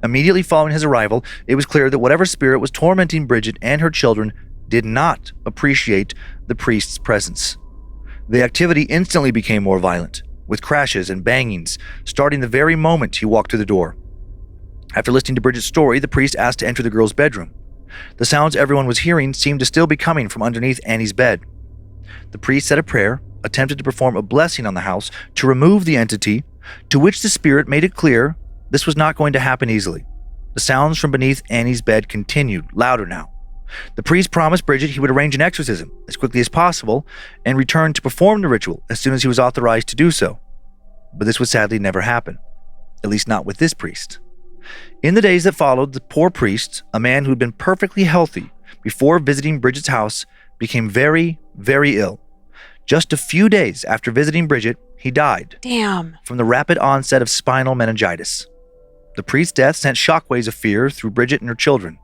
Immediately following his arrival, it was clear that whatever spirit was tormenting Bridget and her children did not appreciate the priest's presence. The activity instantly became more violent, with crashes and bangings starting the very moment he walked through the door. After listening to Bridget's story, the priest asked to enter the girl's bedroom. The sounds everyone was hearing seemed to still be coming from underneath Annie's bed. The priest said a prayer, attempted to perform a blessing on the house to remove the entity, to which the spirit made it clear this was not going to happen easily. The sounds from beneath Annie's bed continued, louder now. The priest promised Bridget he would arrange an exorcism as quickly as possible and return to perform the ritual as soon as he was authorized to do so. But this would sadly never happen, at least not with this priest. In the days that followed, the poor priest, a man who had been perfectly healthy before visiting Bridget's house, became very, very ill. Just a few days after visiting Bridget, he died. Damn. From the rapid onset of spinal meningitis. The priest's death sent shockwaves of fear through Bridget and her children.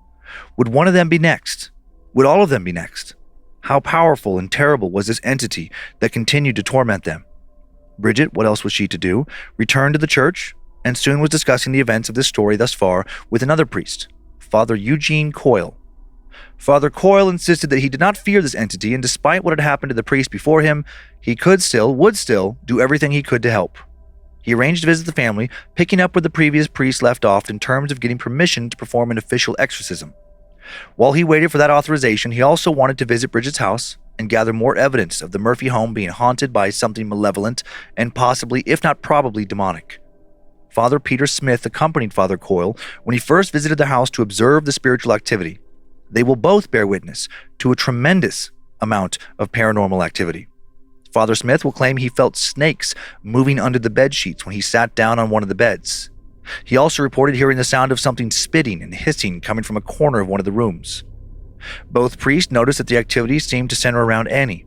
Would one of them be next? Would all of them be next? How powerful and terrible was this entity that continued to torment them? Bridget, what else was she to do, returned to the church and soon was discussing the events of this story thus far with another priest, Father Eugene Coyle. Father Coyle insisted that he did not fear this entity, and despite what had happened to the priest before him, he would still do everything he could to help. He arranged to visit the family, picking up where the previous priest left off in terms of getting permission to perform an official exorcism. While he waited for that authorization, he also wanted to visit Bridget's house and gather more evidence of the Murphy home being haunted by something malevolent and possibly, if not probably, demonic. Father Peter Smith accompanied Father Coyle when he first visited the house to observe the spiritual activity. They will both bear witness to a tremendous amount of paranormal activity. Father Smith will claim he felt snakes moving under the bed sheets when he sat down on one of the beds. He also reported hearing the sound of something spitting and hissing coming from a corner of one of the rooms. Both priests noticed that the activity seemed to center around Annie.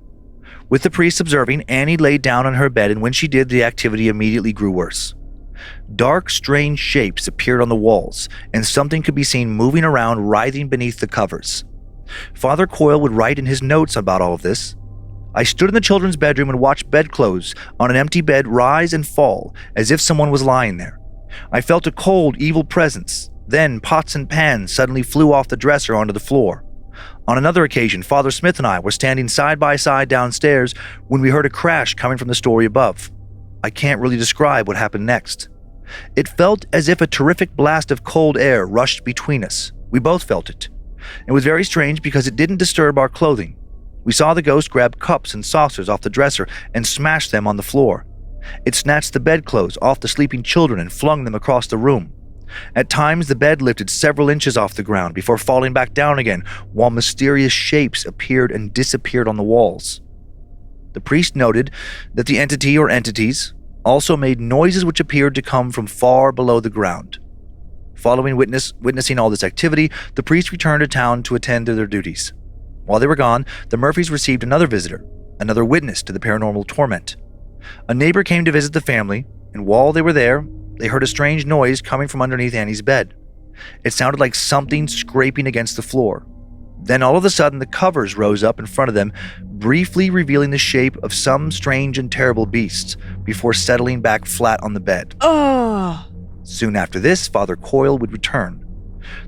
With the priest observing, Annie laid down on her bed, and when she did, the activity immediately grew worse. Dark, strange shapes appeared on the walls, and something could be seen moving around, writhing beneath the covers. Father Coyle would write in his notes about all of this. I stood in the children's bedroom and watched bedclothes on an empty bed rise and fall as if someone was lying there. I felt a cold, evil presence. Then pots and pans suddenly flew off the dresser onto the floor. On another occasion, Father Smith and I were standing side by side downstairs when we heard a crash coming from the story above. I can't really describe what happened next. It felt as if a terrific blast of cold air rushed between us. We both felt it. It was very strange because it didn't disturb our clothing. We saw the ghost grab cups and saucers off the dresser and smash them on the floor. It snatched the bedclothes off the sleeping children and flung them across the room. At times, the bed lifted several inches off the ground before falling back down again, while mysterious shapes appeared and disappeared on the walls. The priest noted that the entity or entities also made noises which appeared to come from far below the ground. Following witnessing all this activity, the priest returned to town to attend to their duties. While they were gone, the Murphys received another visitor, another witness to the paranormal torment. A neighbor came to visit the family, and while they were there, they heard a strange noise coming from underneath Annie's bed. It sounded like something scraping against the floor. Then all of a sudden, the covers rose up in front of them, briefly revealing the shape of some strange and terrible beast before settling back flat on the bed. Oh. Soon after this, Father Coyle would return.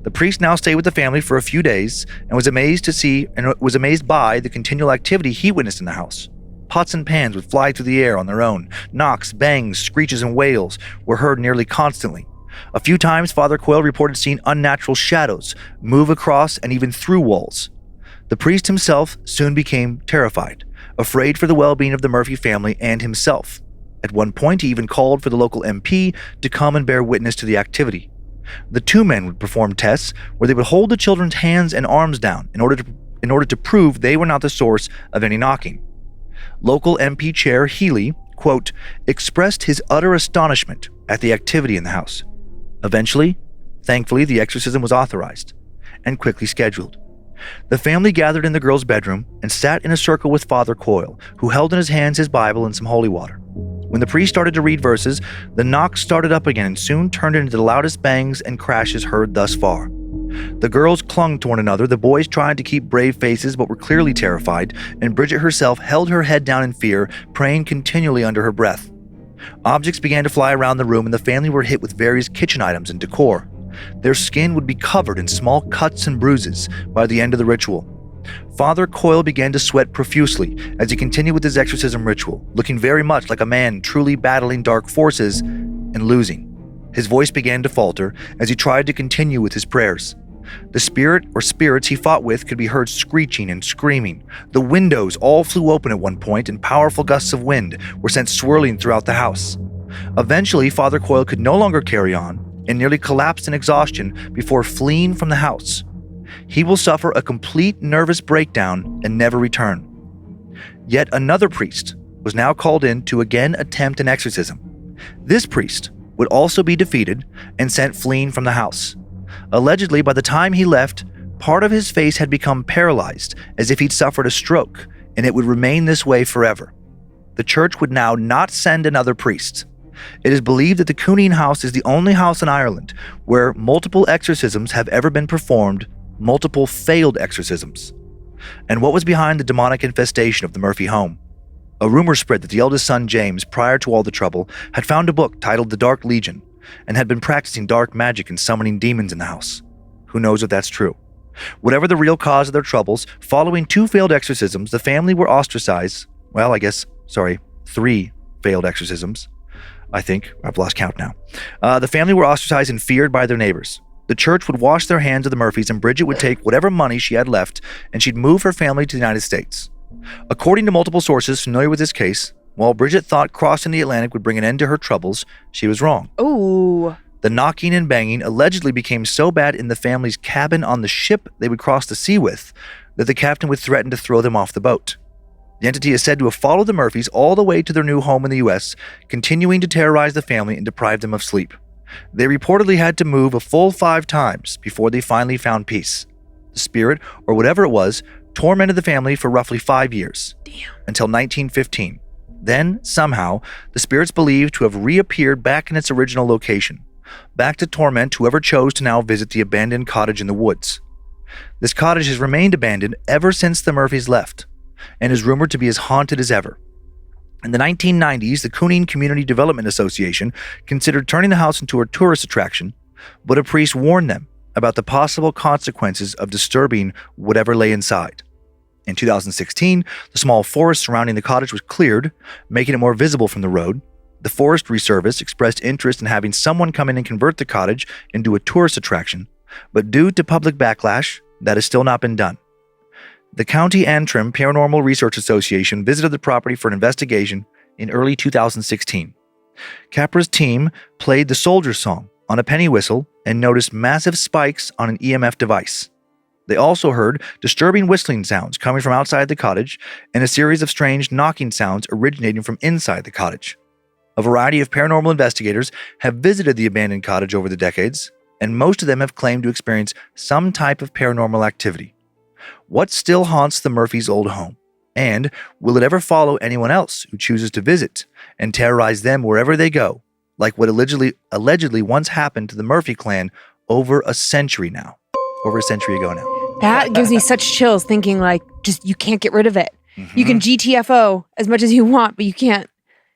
The priest now stayed with the family for a few days and was amazed by the continual activity he witnessed in the house. Pots and pans would fly through the air on their own. Knocks, bangs, screeches, and wails were heard nearly constantly. A few times, Father Coyle reported seeing unnatural shadows move across and even through walls. The priest himself soon became terrified, afraid for the well-being of the Murphy family and himself. At one point, he even called for the local MP to come and bear witness to the activity. The two men would perform tests where they would hold the children's hands and arms down in order to prove they were not the source of any knocking. Local MP Chair Healy, quote, expressed his utter astonishment at the activity in the house. Eventually, thankfully, the exorcism was authorized and quickly scheduled. The family gathered in the girl's bedroom and sat in a circle with Father Coyle, who held in his hands his Bible and some holy water. When the priest started to read verses, the knocks started up again and soon turned into the loudest bangs and crashes heard thus far. The girls clung to one another, the boys tried to keep brave faces but were clearly terrified, and Bridget herself held her head down in fear, praying continually under her breath. Objects began to fly around the room and the family were hit with various kitchen items and decor. Their skin would be covered in small cuts and bruises by the end of the ritual. Father Coyle began to sweat profusely as he continued with his exorcism ritual, looking very much like a man truly battling dark forces and losing. His voice began to falter as he tried to continue with his prayers. The spirit or spirits he fought with could be heard screeching and screaming. The windows all flew open at one point and powerful gusts of wind were sent swirling throughout the house. Eventually, Father Coyle could no longer carry on and nearly collapsed in exhaustion before fleeing from the house. He will suffer a complete nervous breakdown and never return. Yet another priest was now called in to again attempt an exorcism. This priest would also be defeated and sent fleeing from the house. Allegedly, by the time he left, part of his face had become paralyzed as if he'd suffered a stroke, and it would remain this way forever. The church would now not send another priest. It is believed that the Cooneen house is the only house in Ireland where multiple exorcisms have ever been performed, multiple failed exorcisms. And what was behind the demonic infestation of the Murphy home? A rumor spread that the eldest son, James, prior to all the trouble, had found a book titled The Dark Legion and had been practicing dark magic and summoning demons in the house. Who knows if that's true? Whatever the real cause of their troubles, following 2 failed exorcisms, the family were ostracized. Well, 3 failed exorcisms. I think. I've lost count now. The family were ostracized and feared by their neighbors. The church would wash their hands of the Murphys, and Bridget would take whatever money she had left, and she'd move her family to the United States. According to multiple sources familiar with this case, while Bridget thought crossing the Atlantic would bring an end to her troubles, she was wrong. Ooh. The knocking and banging allegedly became so bad in the family's cabin on the ship they would cross the sea with that the captain would threaten to throw them off the boat. The entity is said to have followed the Murphys all the way to their new home in the U.S., continuing to terrorize the family and deprive them of sleep. They reportedly had to move a full 5 times before they finally found peace. The spirit, or whatever it was, tormented the family for roughly 5 years. Damn. Until 1915. Then, somehow, the spirit's believed to have reappeared back in its original location, back to torment whoever chose to now visit the abandoned cottage in the woods. This cottage has remained abandoned ever since the Murphys left, and is rumored to be as haunted as ever. In the 1990s, the Cooneen Community Development Association considered turning the house into a tourist attraction, but a priest warned them about the possible consequences of disturbing whatever lay inside. In 2016, the small forest surrounding the cottage was cleared, making it more visible from the road. The Forestry Service expressed interest in having someone come in and convert the cottage into a tourist attraction, but due to public backlash, that has still not been done. The County Antrim Paranormal Research Association visited the property for an investigation in early 2016. Capra's team played the soldier song on a penny whistle and noticed massive spikes on an EMF device. They also heard disturbing whistling sounds coming from outside the cottage and a series of strange knocking sounds originating from inside the cottage. A variety of paranormal investigators have visited the abandoned cottage over the decades, and most of them have claimed to experience some type of paranormal activity. What still haunts the Murphys' old home? And will it ever follow anyone else who chooses to visit and terrorize them wherever they go, like what allegedly once happened to the Murphy clan over a century ago now? That gives me such chills thinking you can't get rid of it. Mm-hmm. You can GTFO as much as you want, but you can't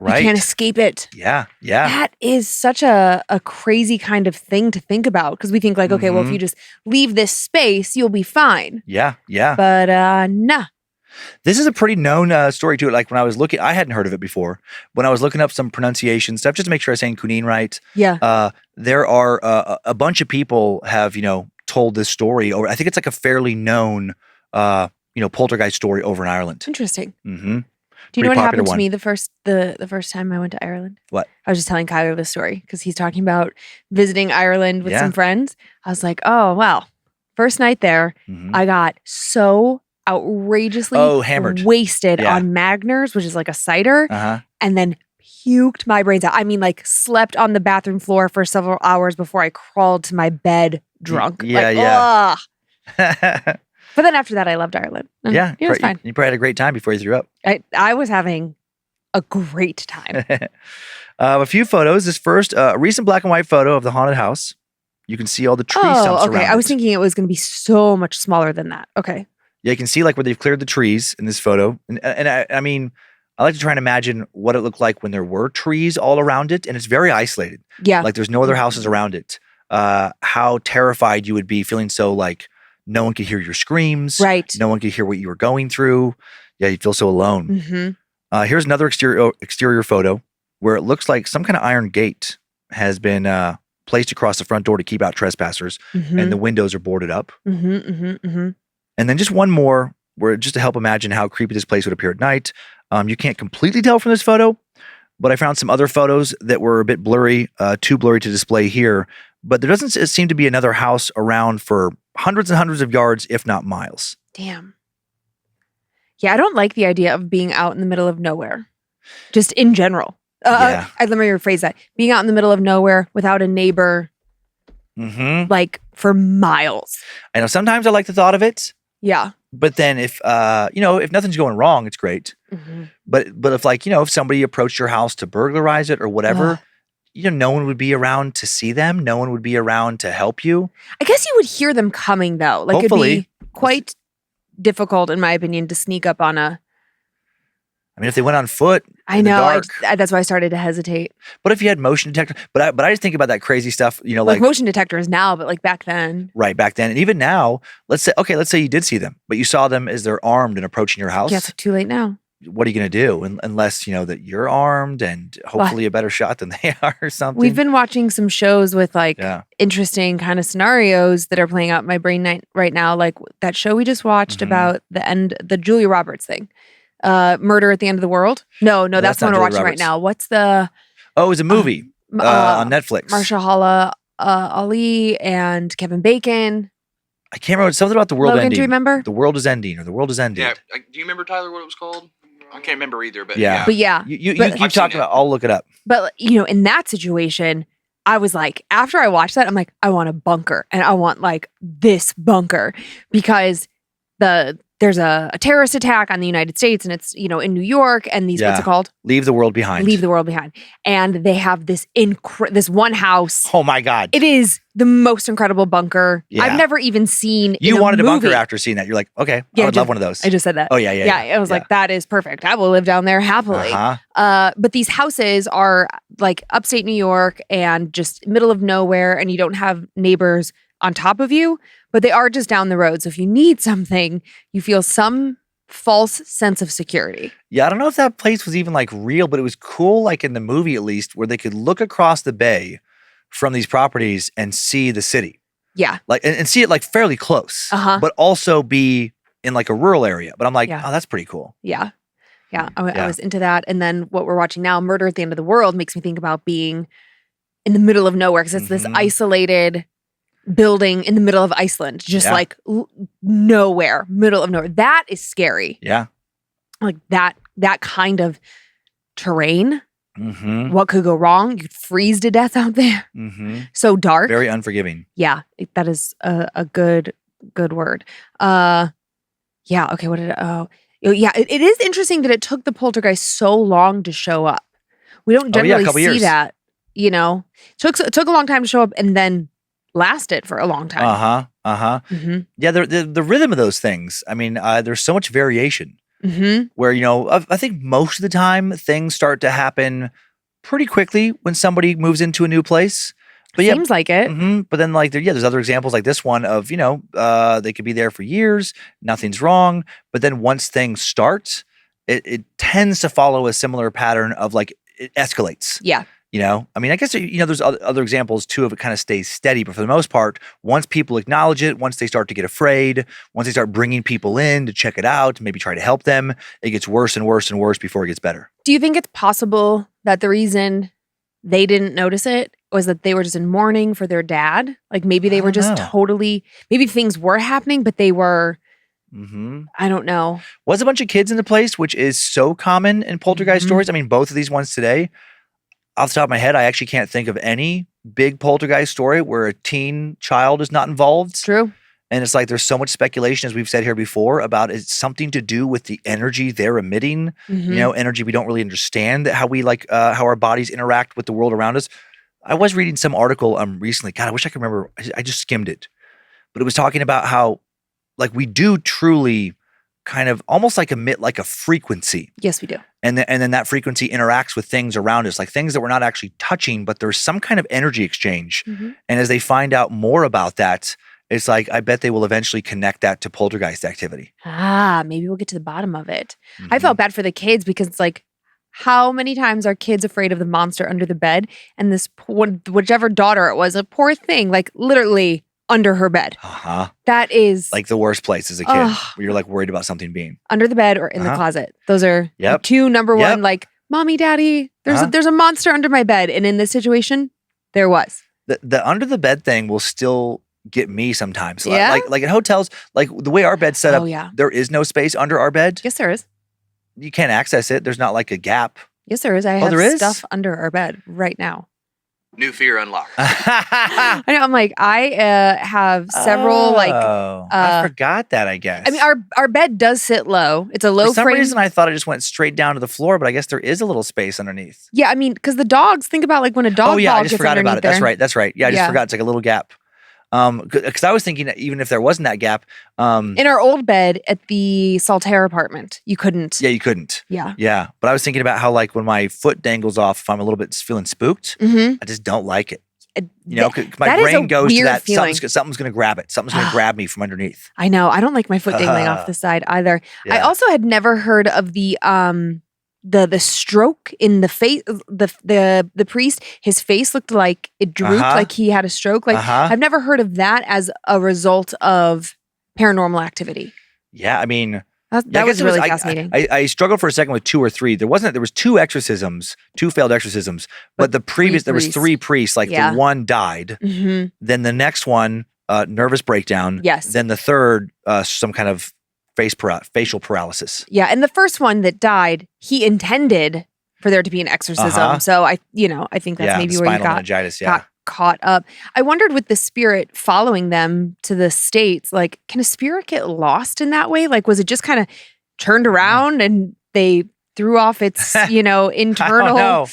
escape it. Yeah. That is such a crazy kind of thing to think about because we think okay, well, if you just leave this space, you'll be fine. Yeah. But nah. This is a pretty known story too. Like when I was looking, I hadn't heard of it before. When I was looking up some pronunciation stuff, just to make sure I was saying Cooneen right. Yeah. There are a bunch of people have, told this story, or I think it's like a fairly known, poltergeist story over in Ireland. Interesting. Mm-hmm. Do you know what happened to one. me the first time I went to Ireland? What? I was just telling Kyler this story because he's talking about visiting Ireland with some friends. I was like, oh, well, first night there, I got so outrageously hammered. wasted on Magners, which is like a cider, and then puked my brains out. I mean, slept on the bathroom floor for several hours before I crawled to my bed drunk. Yeah. But then after that, I loved Ireland. Yeah. It was fine. You probably had a great time before you threw up. I was having a great time. A few photos. This first, a recent black and white photo of the haunted house. You can see all the tree stumps around I was it. thinking it was going to be so much smaller than that. Okay. Yeah, you can see where they've cleared the trees in this photo. And I mean, I like to try and imagine what it looked like when there were trees all around it. And it's very isolated. Yeah. There's no other houses around it. How terrified you would be feeling so no one could hear your screams. Right. No one could hear what you were going through. Yeah, you feel so alone. Mm-hmm. Here's another exterior photo where it looks like some kind of iron gate has been placed across the front door to keep out trespassers, and the windows are boarded up. And then just one more, just to help imagine how creepy this place would appear at night. You can't completely tell from this photo, but I found some other photos that were a bit blurry, too blurry to display here. But there doesn't seem to be another house around for hundreds and hundreds of yards, if not miles. Damn. Yeah, I don't like the idea of being out in the middle of nowhere, just in general. Let me rephrase that. Being out in the middle of nowhere without a neighbor, for miles. I know sometimes I like the thought of it. Yeah. But then if nothing's going wrong, it's great. But if if somebody approached your house to burglarize it or whatever, no one would be around to see them. No one would be around to help you. I guess you would hear them coming though. Like Hopefully. it'd be quite difficult, in my opinion, to sneak up on a. I mean, if they went on foot, I in the know. dark. That's why I started to hesitate. But if you had motion detector, but I just think about that crazy stuff, Like like motion detectors now, but like back then. right back then, and even now. Let's say you did see them, but you saw them as they're armed and approaching your house. Yeah, it's too late now. What are you going to do unless that you're armed and hopefully a better shot than they are or something? We've been watching some shows with like Yeah. interesting kind of scenarios that are playing out in my brain right now. Like that show we just watched about the Julia Roberts thing. Murder at the End of the World. No, that's the not one we're Julia watching right Roberts. now. What's the Oh, it was a movie on Netflix. Marshala Ali and Kevin Bacon. I can't remember. Something about the world Logan, ending. do you remember? The world is ending, or the world is ended. Yeah. Do you remember, Tyler, what it was called? I can't remember either, but Yeah. But yeah, You But- keep I've talking seen it. about. I'll look it up. but in that situation, I was like, after I watched that, I'm like, I want a bunker, and I want like this bunker because there's a terrorist attack on the United States, and it's in New York, and what's Yeah. it called? Leave the world behind. Leave the World Behind, and they have this this one house. Oh my God! It is the most incredible bunker Yeah. I've never even seen. You in wanted a bunker movie. after seeing that. You're like, okay, Yeah, I would love one of those. I just said that. Oh yeah. I was like, that is perfect. I will live down there happily. Uh-huh. But these houses are like upstate New York and just middle of nowhere, and you don't have neighbors on top of you, but they are just down the road. So if you need something, you feel some false sense of security. Yeah, I don't know if that place was even like real, but it was cool, like in the movie at least, where they could look across the bay from these properties and see the city. Yeah. Like and see it like fairly close, Uh-huh. but also be in like a rural area. But I'm like, Yeah. oh, that's pretty cool. Yeah. Yeah. I Yeah. was into that. And then what we're watching now, Murder at the End of the World, makes me think about being in the middle of nowhere because it's this Mhm. isolated building in the middle of Iceland, just Yeah. like nowhere, middle of nowhere. That is scary. Yeah. Like that kind of terrain. Mm-hmm. What could go wrong? You'd freeze to death out there. Mm-hmm. So dark. Very unforgiving. Yeah, that is a good word. Yeah. Okay. What did? Yeah. It is interesting that it took the poltergeist so long to show up. We don't Oh, yeah, a generally couple see years. that. It took a long time to show up and then lasted for a long time. Uh-huh. Uh-huh. Mm-hmm. Yeah, the rhythm of those things. I mean, there's so much variation Mm-hmm. where, I think most of the time things start to happen pretty quickly when somebody moves into a new place. But yeah, Seems like it. but then like there's other examples like this one of, they could be there for years, nothing's wrong. But then once things start, it tends to follow a similar pattern of like it escalates. Yeah. I mean, I guess, there's other examples too of it kind of stays steady. But for the most part, once people acknowledge it, once they start to get afraid, once they start bringing people in to check it out, maybe try to help them, it gets worse and worse and worse before it gets better. Do you think it's possible that the reason they didn't notice it was that they were just in mourning for their dad? Like maybe they I were don't just know. maybe things were happening, but they were, Mm-hmm. I don't know. Was a bunch of kids in the place, which is so common in poltergeist Mhm. stories. I mean, both of these ones today, off the top of my head, I actually can't think of any big poltergeist story where a teen child is not involved. It's true. And it's like there's so much speculation, as we've said here before, about it's something to do with the energy they're emitting. Mhm. Energy we don't really understand, how we how our bodies interact with the world around us. I was reading some article recently. God, I wish I could remember. I just skimmed it, but it was talking about how like we do truly kind of almost like emit like a frequency. Yes, we do. And then that frequency interacts with things around us, like things that we're not actually touching, but there's some kind of energy exchange. Mhm. And as they find out more about that, it's like, I bet they will eventually connect that to poltergeist activity. Maybe we'll get to the bottom of it. I Mhm. felt bad for the kids because it's like, how many times are kids afraid of the monster under the bed? And this whichever daughter it was, a poor thing, like literally under her bed. Uh-huh. That is Like the worst place as a kid, Ugh. where you're like worried about something being. under the bed or in the Uh-huh. closet. Those are Yep. two number Yep. one, like, mommy, daddy, Uh-huh. there's a monster under my bed. And in this situation, there was. The under the bed thing will still get me sometimes. Yeah? Like at hotels, like the way our bed's set up, Oh, yeah. there is no space under our bed. Yes, there is. You can't access it. There's not like a gap. Yes, there is. I Oh, have there is? stuff under our bed right now. New fear unlocked. I know. I'm like, I have several I forgot that, I guess. I mean, our bed does sit low. It's a low For some frame. reason, I thought it just went straight down to the floor, but I guess there is a little space underneath. Yeah, I mean, because the dogs, think about like when a dog Oh, yeah, ball I just gets forgot about underneath it. there. That's right. Yeah, I just forgot. It's like a little gap. Because I was thinking that even if there wasn't that gap, In our old bed at the Saltaire apartment, you couldn't. yeah, you couldn't. Yeah. Yeah, but I was thinking about how like when my foot dangles off, if I'm a little bit feeling spooked, Mm-hmm. I just don't like it. You know, 'cause my that is brain a goes to weird that feeling. something's going to grab it. Something's going to grab me from underneath. I know. I don't like my foot dangling off the side either. I Yeah. also had never heard of the stroke in the face. The priest, his face looked like it drooped, like he had a stroke. Like I've never heard of that as a result of paranormal activity. Yeah, I mean, That was really fascinating. I struggled for a second with 2 or 3. There was 2 exorcisms, 2 failed exorcisms, but the previous there was 3 priests. Like the one died, Mm-hmm. then the next one, nervous breakdown. Yes. Then the third, some kind of facial paralysis. Yeah, and the first one that died, he intended for there to be an exorcism. So I think that's maybe where you spinal got meningitis. got caught up. I wondered with the spirit following them to the States, like, can a spirit get lost in that way? Like, was it just kind of turned around and they threw off its, internal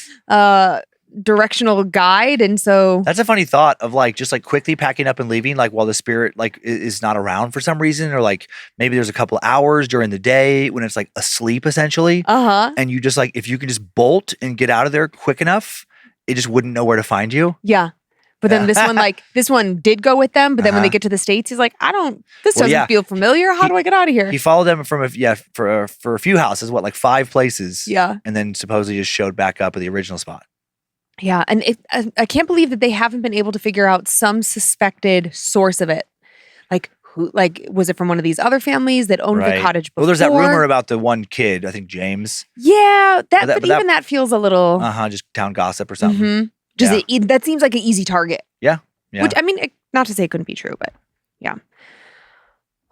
directional guide? And so that's a funny thought of like just like quickly packing up and leaving, like while the spirit like is not around for some reason, or like maybe there's a couple hours during the day when it's like asleep essentially. And you just like, if you can just bolt and get out of there quick enough, it just wouldn't know where to find you. Yeah. But then this one did go with them. But then when they get to the States, he's like, this doesn't feel familiar. How do I get out of here? He followed them for a few houses, like 5 places. Yeah. And then supposedly just showed back up at the original spot. Yeah. And I can't believe that they haven't been able to figure out some suspected source of it. Like, who? Like, was it from one of these other families that owned the cottage before? Well, there's that rumor about the one kid, I think James. Yeah. But even that feels a little... just town gossip or something. Mm-hmm. That seems like an easy target. Yeah. Which, I mean, not to say it couldn't be true, but yeah.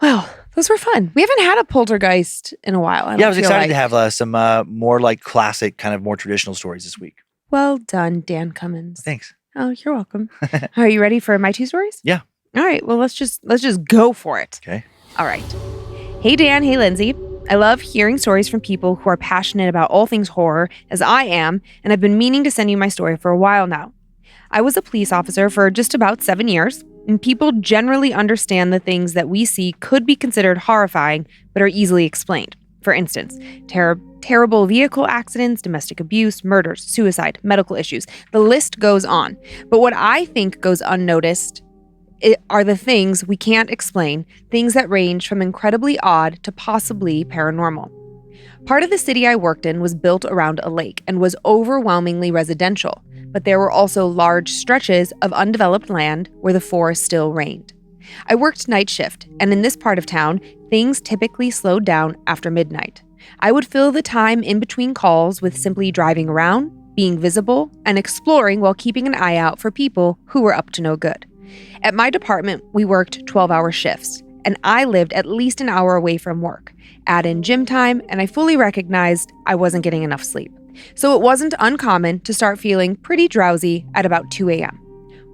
Well, those were fun. We haven't had a poltergeist in a while. I was excited to have some more like classic, kind of more traditional stories this week. Well done, Dan Cummins. Thanks. Oh, you're welcome. Are you ready for my 2 stories? Yeah. All right. Well, let's just go for it. Okay. All right. Hey, Dan. Hey, Lynze. I love hearing stories from people who are passionate about all things horror, as I am, and I've been meaning to send you my story for a while now. I was a police officer for just about 7 years, and people generally understand the things that we see could be considered horrifying, but are easily explained. For instance, terrible vehicle accidents, domestic abuse, murders, suicide, medical issues. The list goes on. But what I think goes unnoticed are the things we can't explain, things that range from incredibly odd to possibly paranormal. Part of the city I worked in was built around a lake and was overwhelmingly residential, but there were also large stretches of undeveloped land where the forest still reigned. I worked night shift, and in this part of town, things typically slowed down after midnight. I would fill the time in between calls with simply driving around, being visible, and exploring while keeping an eye out for people who were up to no good. At my department, we worked 12-hour shifts, and I lived at least an hour away from work. Add in gym time, and I fully recognized I wasn't getting enough sleep. So it wasn't uncommon to start feeling pretty drowsy at about 2 a.m.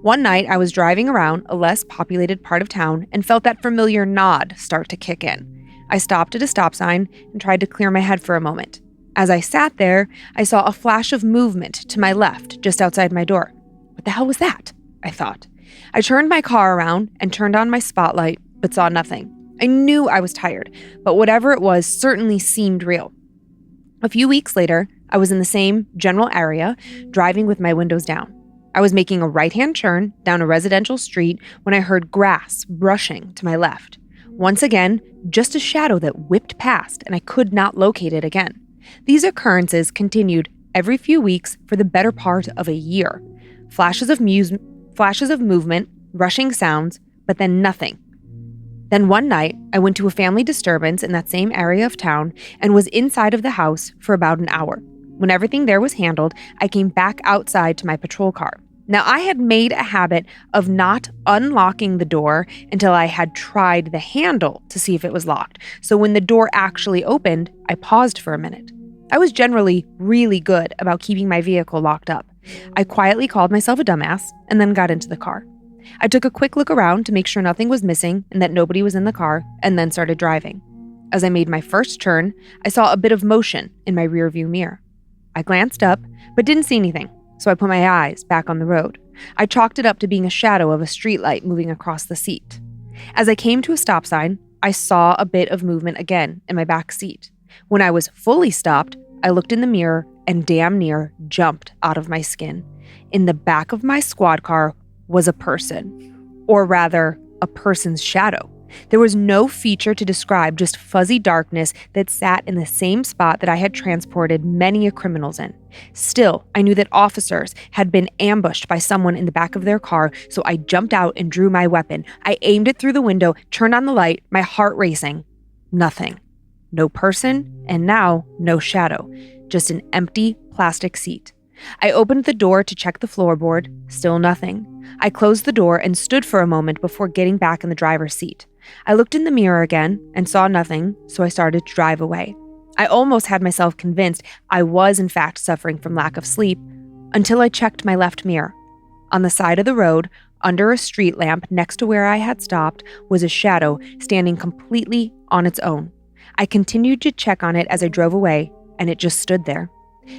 One night, I was driving around a less populated part of town and felt that familiar nod start to kick in. I stopped at a stop sign and tried to clear my head for a moment. As I sat there, I saw a flash of movement to my left, just outside my door. What the hell was that? I thought. I turned my car around and turned on my spotlight, but saw nothing. I knew I was tired, but whatever it was certainly seemed real. A few weeks later, I was in the same general area, driving with my windows down. I was making a right-hand turn down a residential street when I heard grass brushing to my left. Once again, just a shadow that whipped past, and I could not locate it again. These occurrences continued every few weeks for the better part of a year. Flashes of movement, rushing sounds, but then nothing. Then one night, I went to a family disturbance in that same area of town and was inside of the house for about an hour. When everything there was handled, I came back outside to my patrol car. Now, I had made a habit of not unlocking the door until I had tried the handle to see if it was locked. So when the door actually opened, I paused for a minute. I was generally really good about keeping my vehicle locked up. I quietly called myself a dumbass and then got into the car. I took a quick look around to make sure nothing was missing and that nobody was in the car, and then started driving. As I made my first turn, I saw a bit of motion in my rearview mirror. I glanced up, but didn't see anything, so I put my eyes back on the road. I chalked it up to being a shadow of a streetlight moving across the seat. As I came to a stop sign, I saw a bit of movement again in my back seat. When I was fully stopped, I looked in the mirror and damn near jumped out of my skin. In the back of my squad car was a person, or rather, a person's shadow. There was no feature to describe, just fuzzy darkness that sat in the same spot that I had transported many criminals in. Still, I knew that officers had been ambushed by someone in the back of their car, so I jumped out and drew my weapon. I aimed it through the window, turned on the light, my heart racing. Nothing. No person, and now no shadow. Just an empty plastic seat. I opened the door to check the floorboard. Still nothing. I closed the door and stood for a moment before getting back in the driver's seat. I looked in the mirror again and saw nothing, so I started to drive away. I almost had myself convinced I was in fact suffering from lack of sleep until I checked my left mirror. On the side of the road, under a street lamp next to where I had stopped, was a shadow standing completely on its own. I continued to check on it as I drove away, and it just stood there.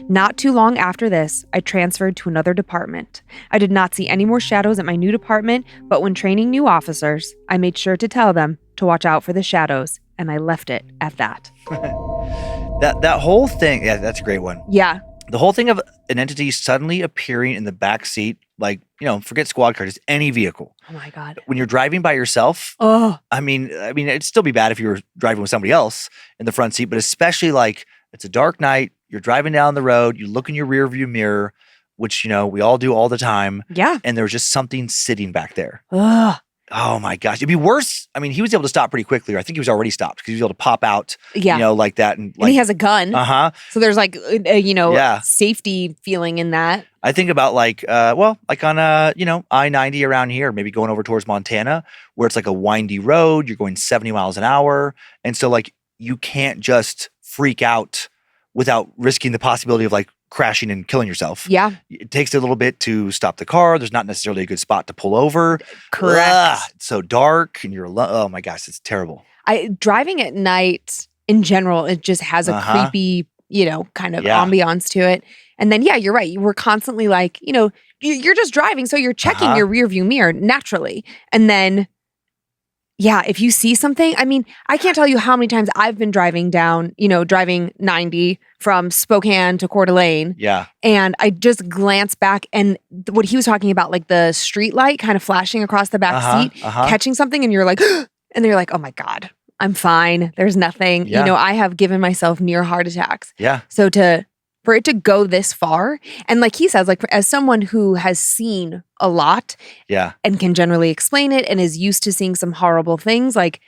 Not too long after this, I transferred to another department. I did not see any more shadows at my new department, but when training new officers, I made sure to tell them to watch out for the shadows, and I left it at that. That whole thing, yeah, that's a great one. Yeah. The whole thing of an entity suddenly appearing in the back seat, like, forget squad car, just any vehicle. Oh my God. When you're driving by yourself, Oh. I mean, it'd still be bad if you were driving with somebody else in the front seat, but especially like it's a dark night, you're driving down the road, you look in your rearview mirror, which, we all do all the time. Yeah. And there's just something sitting back there. Ugh. Oh my gosh. It'd be worse. I mean, he was able to stop pretty quickly. Or I think he was already stopped because he was able to pop out, Yeah. like that. And he has a gun. Uh-huh. So there's like, Yeah. safety feeling in that. I think about like on I-90 around here, maybe going over towards Montana, where it's like a windy road, you're going 70 miles an hour. And so like you can't just freak out without risking the possibility of like crashing and killing yourself. Yeah. It takes a little bit to stop the car. There's not necessarily a good spot to pull over. Correct. It's so dark and you're alone. Oh my gosh, it's terrible. Driving at night in general, it just has a creepy, kind of ambiance to it. And then, yeah, you're right. You were constantly like, you're just driving. So you're checking your rearview mirror naturally. And then, yeah, if you see something, I mean, I can't tell you how many times I've been driving down, driving 90 from Spokane to Coeur d'Alene. Yeah. And I just glance back and what he was talking about, like the street light kind of flashing across the back seat, catching something and you're like, and then you're like, oh my God, I'm fine. There's nothing. Yeah. I have given myself near heart attacks. Yeah. So for it to go this far, and like he says, like as someone who has seen a lot and can generally explain it and is used to seeing some horrible things, like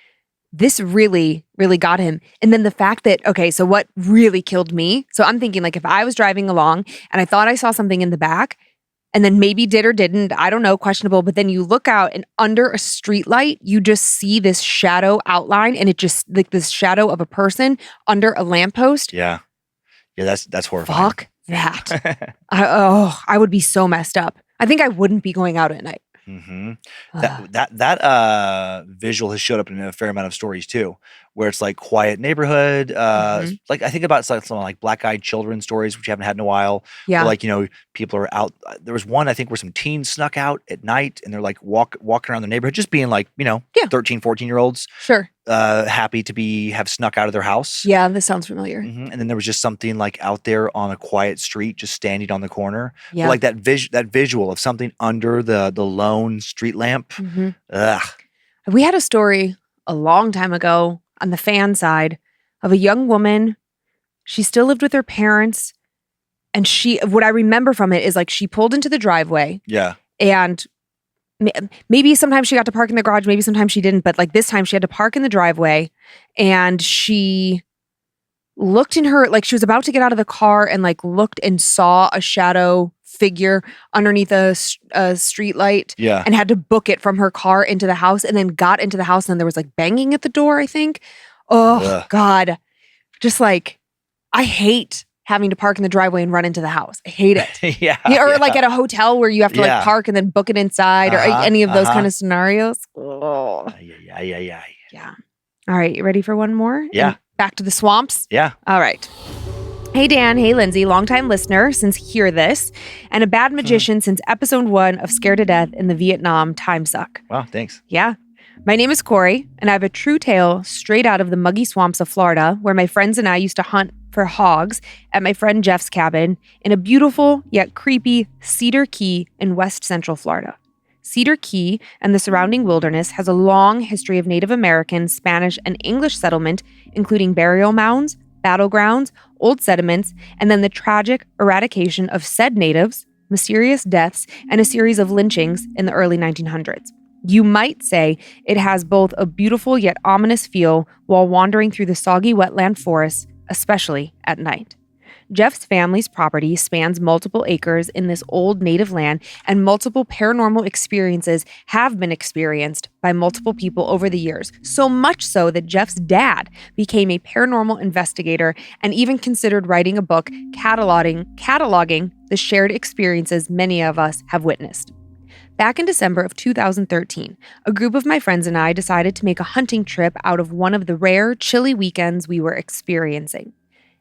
this really, really got him. And then the fact that, okay, so what really killed me, so I'm thinking like if I was driving along and I thought I saw something in the back and then maybe did or didn't, I don't know, questionable, but then you look out and under a street light, you just see this shadow outline and it just like this shadow of a person under a lamppost. Yeah. Yeah, that's horrifying. Fuck that. I would be so messed up. I think I wouldn't be going out at night. Mm-hmm. That visual has showed up in a fair amount of stories too, where it's like quiet neighborhood. Like I think about something like black-eyed children stories, which you haven't had in a while. Yeah. Where, like, people are out. There was one, I think, where some teens snuck out at night and they're like walking around the neighborhood, just being like, 13, 14-year-olds. Sure. Happy to have snuck out of their house. Yeah, this sounds familiar. Mm-hmm. And then there was just something like out there on a quiet street, just standing on the corner. Yeah. But like that visual of something under the lone street lamp. Mm-hmm. Ugh. We had a story a long time ago on the fan side of a young woman. She still lived with her parents. And what I remember from it is like she pulled into the driveway. Yeah. And maybe sometimes she got to park in the garage, maybe sometimes she didn't, but like this time she had to park in the driveway and she looked in her, like she was about to get out of the car and like looked and saw a shadow figure underneath a street light and had to book it from her car into the house and then got into the house and then there was like banging at the door, I think. Oh God. Just like, I hate having to park in the driveway and run into the house. I hate it. Yeah. Or like at a hotel where you have to Yeah. like park and then book it inside or any of those kind of scenarios. Oh. Yeah. Yeah. All right. You ready for one more? Yeah. And back to the swamps? Yeah. All right. Hey, Dan. Hey, Lynze. Longtime listener since Hear This and a bad magician since episode 1 of Scared to Death in the Vietnam Time Suck. Wow, thanks. Yeah. My name is Corey, and I have a true tale straight out of the muggy swamps of Florida, where my friends and I used to hunt for hogs at my friend Jeff's cabin in a beautiful yet creepy Cedar Key in West Central Florida. Cedar Key and the surrounding wilderness has a long history of Native American, Spanish, and English settlement, including burial mounds, battlegrounds, old sediments, and then the tragic eradication of said natives, mysterious deaths, and a series of lynchings in the early 1900s. You might say it has both a beautiful yet ominous feel while wandering through the soggy wetland forests, especially at night. Jeff's family's property spans multiple acres in this old native land, and multiple paranormal experiences have been experienced by multiple people over the years, so much so that Jeff's dad became a paranormal investigator and even considered writing a book cataloging the shared experiences many of us have witnessed. Back in December of 2013, a group of my friends and I decided to make a hunting trip out of one of the rare, chilly weekends we were experiencing.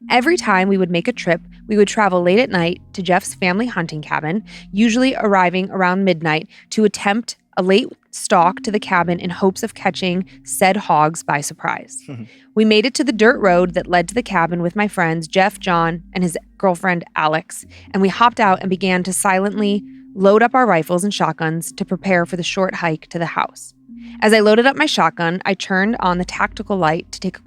Every time we would make a trip, we would travel late at night to Jeff's family hunting cabin, usually arriving around midnight to attempt a late stalk to the cabin in hopes of catching said hogs by surprise. We made it to the dirt road that led to the cabin with my friends Jeff, John, and his girlfriend Alex, and we hopped out and began to silently load up our rifles and shotguns to prepare for the short hike to the house. As I loaded up my shotgun, I turned on the tactical light to take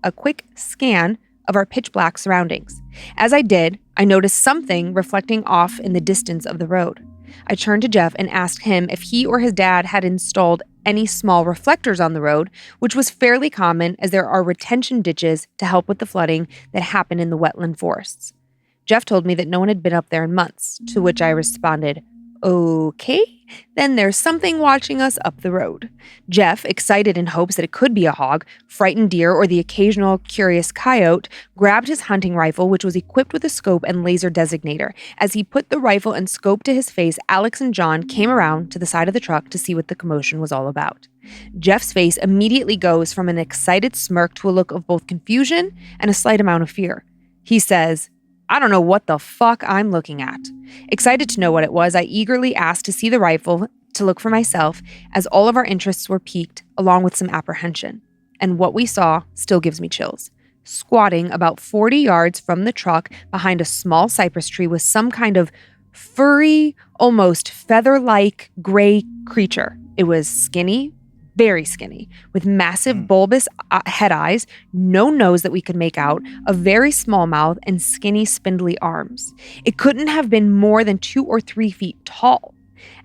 a quick scan of our pitch black surroundings. As I did, I noticed something reflecting off in the distance of the road. I turned to Jeff and asked him if he or his dad had installed any small reflectors on the road, which was fairly common as there are retention ditches to help with the flooding that happen in the wetland forests. Jeff told me that no one had been up there in months, to which I responded, "Okay, then there's something watching us up the road." Jeff, excited in hopes that it could be a hog, frightened deer, or the occasional curious coyote, grabbed his hunting rifle, which was equipped with a scope and laser designator. As he put the rifle and scope to his face, Alex and John came around to the side of the truck to see what the commotion was all about. Jeff's face immediately goes from an excited smirk to a look of both confusion and a slight amount of fear. He says, "I don't know what the fuck I'm looking at." Excited to know what it was, I eagerly asked to see the rifle to look for myself, as all of our interests were piqued, along with some apprehension. And what we saw still gives me chills. Squatting about 40 yards from the truck behind a small cypress tree was some kind of furry, almost feather-like gray creature. It was skinny, very skinny, with massive bulbous head eyes, no nose that we could make out, a very small mouth, and skinny, spindly arms. It couldn't have been more than 2 or 3 feet tall.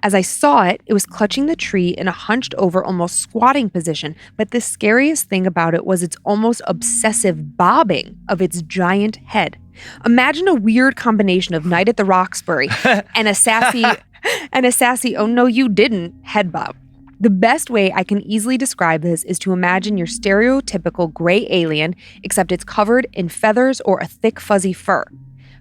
As I saw it, it was clutching the tree in a hunched over, almost squatting position, but the scariest thing about it was its almost obsessive bobbing of its giant head. Imagine a weird combination of Night at the Roxbury and a sassy, "oh no you didn't" head bob. The best way I can easily describe this is to imagine your stereotypical gray alien, except it's covered in feathers or a thick fuzzy fur.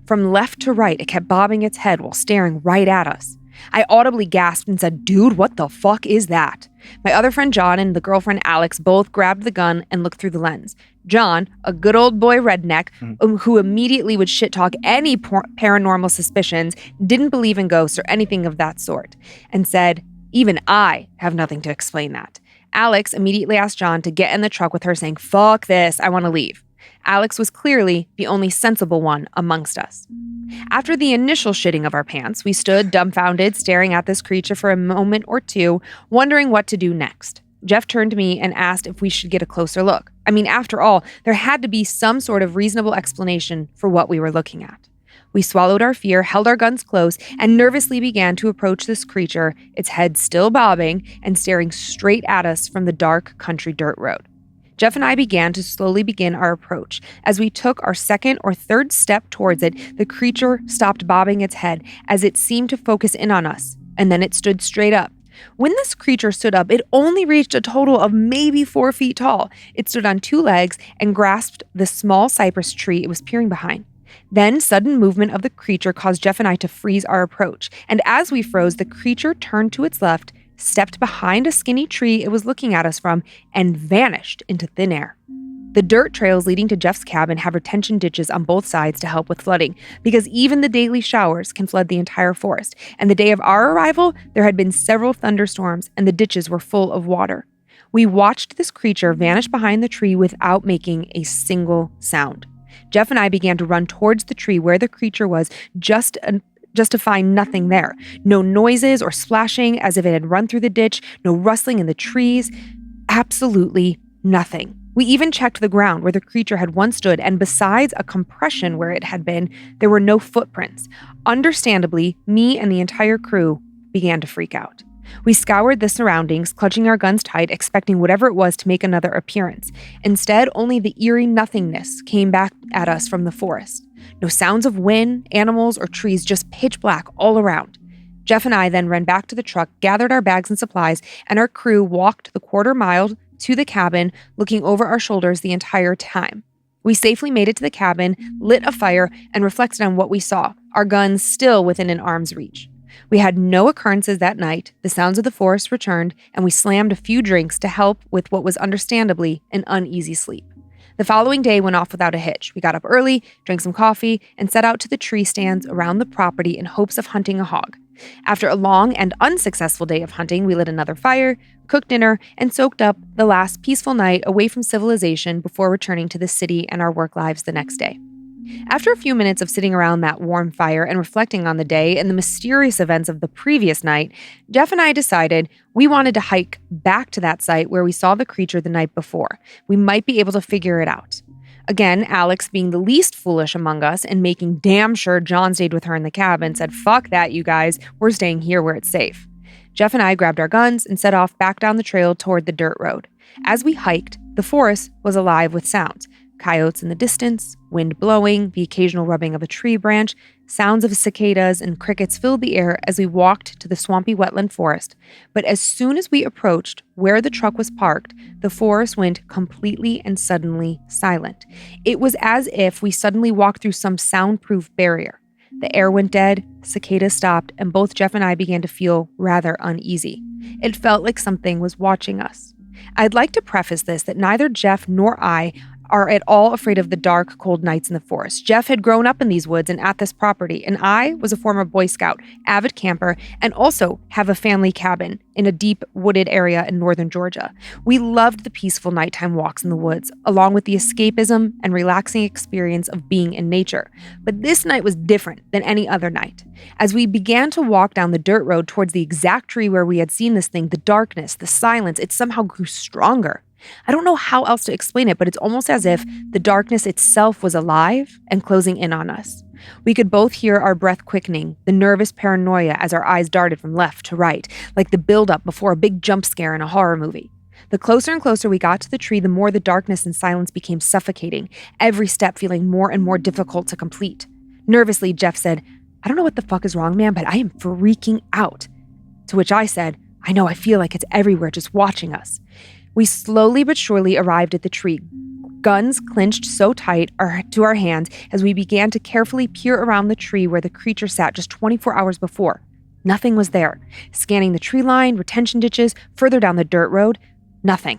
From left to right, it kept bobbing its head while staring right at us. I audibly gasped and said, "Dude, what the fuck is that?" My other friend John and the girlfriend Alex both grabbed the gun and looked through the lens. John, a good old boy redneck who immediately would shit talk any paranormal suspicions, didn't believe in ghosts or anything of that sort, and said, "Even I have nothing to explain that." Alex immediately asked John to get in the truck with her, saying, "Fuck this, I want to leave." Alex was clearly the only sensible one amongst us. After the initial shitting of our pants, we stood dumbfounded, staring at this creature for a moment or two, wondering what to do next. Jeff turned to me and asked if we should get a closer look. I mean, after all, there had to be some sort of reasonable explanation for what we were looking at. We swallowed our fear, held our guns close, and nervously began to approach this creature, its head still bobbing and staring straight at us from the dark country dirt road. Jeff and I began to slowly begin our approach. As we took our second or third step towards it, the creature stopped bobbing its head as it seemed to focus in on us, and then it stood straight up. When this creature stood up, it only reached a total of maybe 4 feet tall. It stood on 2 legs and grasped the small cypress tree it was peering behind. Then sudden movement of the creature caused Jeff and I to freeze our approach. And as we froze, the creature turned to its left, stepped behind a skinny tree it was looking at us from, and vanished into thin air. The dirt trails leading to Jeff's cabin have retention ditches on both sides to help with flooding, because even the daily showers can flood the entire forest. And the day of our arrival, there had been several thunderstorms and the ditches were full of water. We watched this creature vanish behind the tree without making a single sound. Jeff and I began to run towards the tree where the creature was, just to find nothing there. No noises or splashing as if it had run through the ditch, no rustling in the trees, absolutely nothing. We even checked the ground where the creature had once stood, and besides a compression where it had been, there were no footprints. Understandably, me and the entire crew began to freak out. We scoured the surroundings, clutching our guns tight, expecting whatever it was to make another appearance. Instead, only the eerie nothingness came back at us from the forest. No sounds of wind, animals, or trees, just pitch black all around. Jeff and I then ran back to the truck, gathered our bags and supplies, and our crew walked the quarter-mile to the cabin, looking over our shoulders the entire time. We safely made it to the cabin, lit a fire, and reflected on what we saw, our guns still within an arm's reach. We had no occurrences that night, the sounds of the forest returned, and we slammed a few drinks to help with what was understandably an uneasy sleep. The following day went off without a hitch. We got up early, drank some coffee, and set out to the tree stands around the property in hopes of hunting a hog. After a long and unsuccessful day of hunting, we lit another fire, cooked dinner, and soaked up the last peaceful night away from civilization before returning to the city and our work lives the next day. After a few minutes of sitting around that warm fire and reflecting on the day and the mysterious events of the previous night, Jeff and I decided we wanted to hike back to that site where we saw the creature the night before. We might be able to figure it out. Again, Alex, being the least foolish among us and making damn sure John stayed with her in the cabin, said, "Fuck that, you guys. We're staying here where it's safe." Jeff and I grabbed our guns and set off back down the trail toward the dirt road. As we hiked, the forest was alive with sounds. Coyotes in the distance, wind blowing, the occasional rubbing of a tree branch, sounds of cicadas and crickets filled the air as we walked to the swampy wetland forest. But as soon as we approached where the truck was parked, the forest went completely and suddenly silent. It was as if we suddenly walked through some soundproof barrier. The air went dead, cicadas stopped, and both Jeff and I began to feel rather uneasy. It felt like something was watching us. I'd like to preface this that neither Jeff nor I are at all afraid of the dark, cold nights in the forest. Jeff had grown up in these woods and at this property, and I was a former Boy Scout, avid camper, and also have a family cabin in a deep wooded area in northern Georgia. We loved the peaceful nighttime walks in the woods, along with the escapism and relaxing experience of being in nature. But this night was different than any other night. As we began to walk down the dirt road towards the exact tree where we had seen this thing, the darkness, the silence, it somehow grew stronger. I don't know how else to explain it, but it's almost as if the darkness itself was alive and closing in on us. We could both hear our breath quickening, the nervous paranoia as our eyes darted from left to right, like the buildup before a big jump scare in a horror movie. The closer and closer we got to the tree, the more the darkness and silence became suffocating, every step feeling more and more difficult to complete. Nervously, Jeff said, "I don't know what the fuck is wrong, man, but I am freaking out." To which I said, "I know, I feel like it's everywhere just watching us." We slowly but surely arrived at the tree, guns clenched so tight to our hands as we began to carefully peer around the tree where the creature sat just 24 hours before. Nothing was there. Scanning the tree line, retention ditches, further down the dirt road, nothing.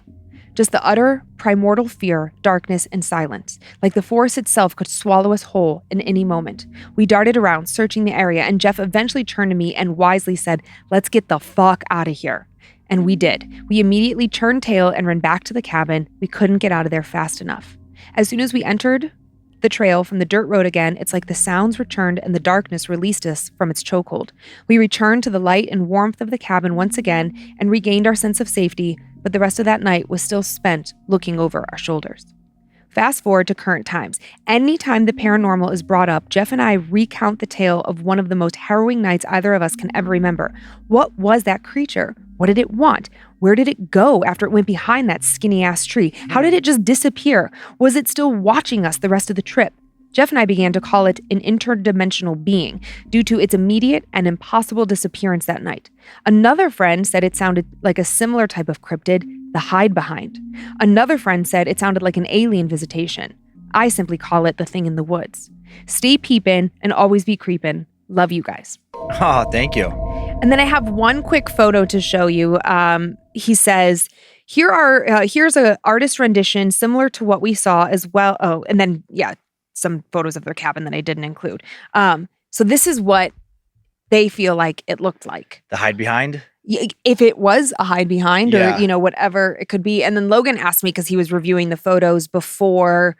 Just the utter, primordial fear, darkness, and silence, like the forest itself could swallow us whole in any moment. We darted around, searching the area, and Jeff eventually turned to me and wisely said, "Let's get the fuck out of here." And we did. We immediately turned tail and ran back to the cabin. We couldn't get out of there fast enough. As soon as we entered the trail from the dirt road again, it's like the sounds returned and the darkness released us from its chokehold. We returned to the light and warmth of the cabin once again and regained our sense of safety, but the rest of that night was still spent looking over our shoulders. Fast forward to current times. Anytime the paranormal is brought up, Jeff and I recount the tale of one of the most harrowing nights either of us can ever remember. What was that creature? What did it want? Where did it go after it went behind that skinny-ass tree? How did it just disappear? Was it still watching us the rest of the trip? Jeff and I began to call it an interdimensional being due to its immediate and impossible disappearance that night. Another friend said it sounded like a similar type of cryptid, the hide behind. Another friend said it sounded like an alien visitation. I simply call it the thing in the woods. Stay peepin' and always be creepin'. Love you guys. Oh, thank you. And then I have one quick photo to show you. He says, here's a artist rendition similar to what we saw as well. Oh, and then, some photos of their cabin that I didn't include. So this is what they feel like it looked like. The hide behind? If it was a hide behind Yeah. or, whatever it could be. And then Logan asked me because he was reviewing the photos before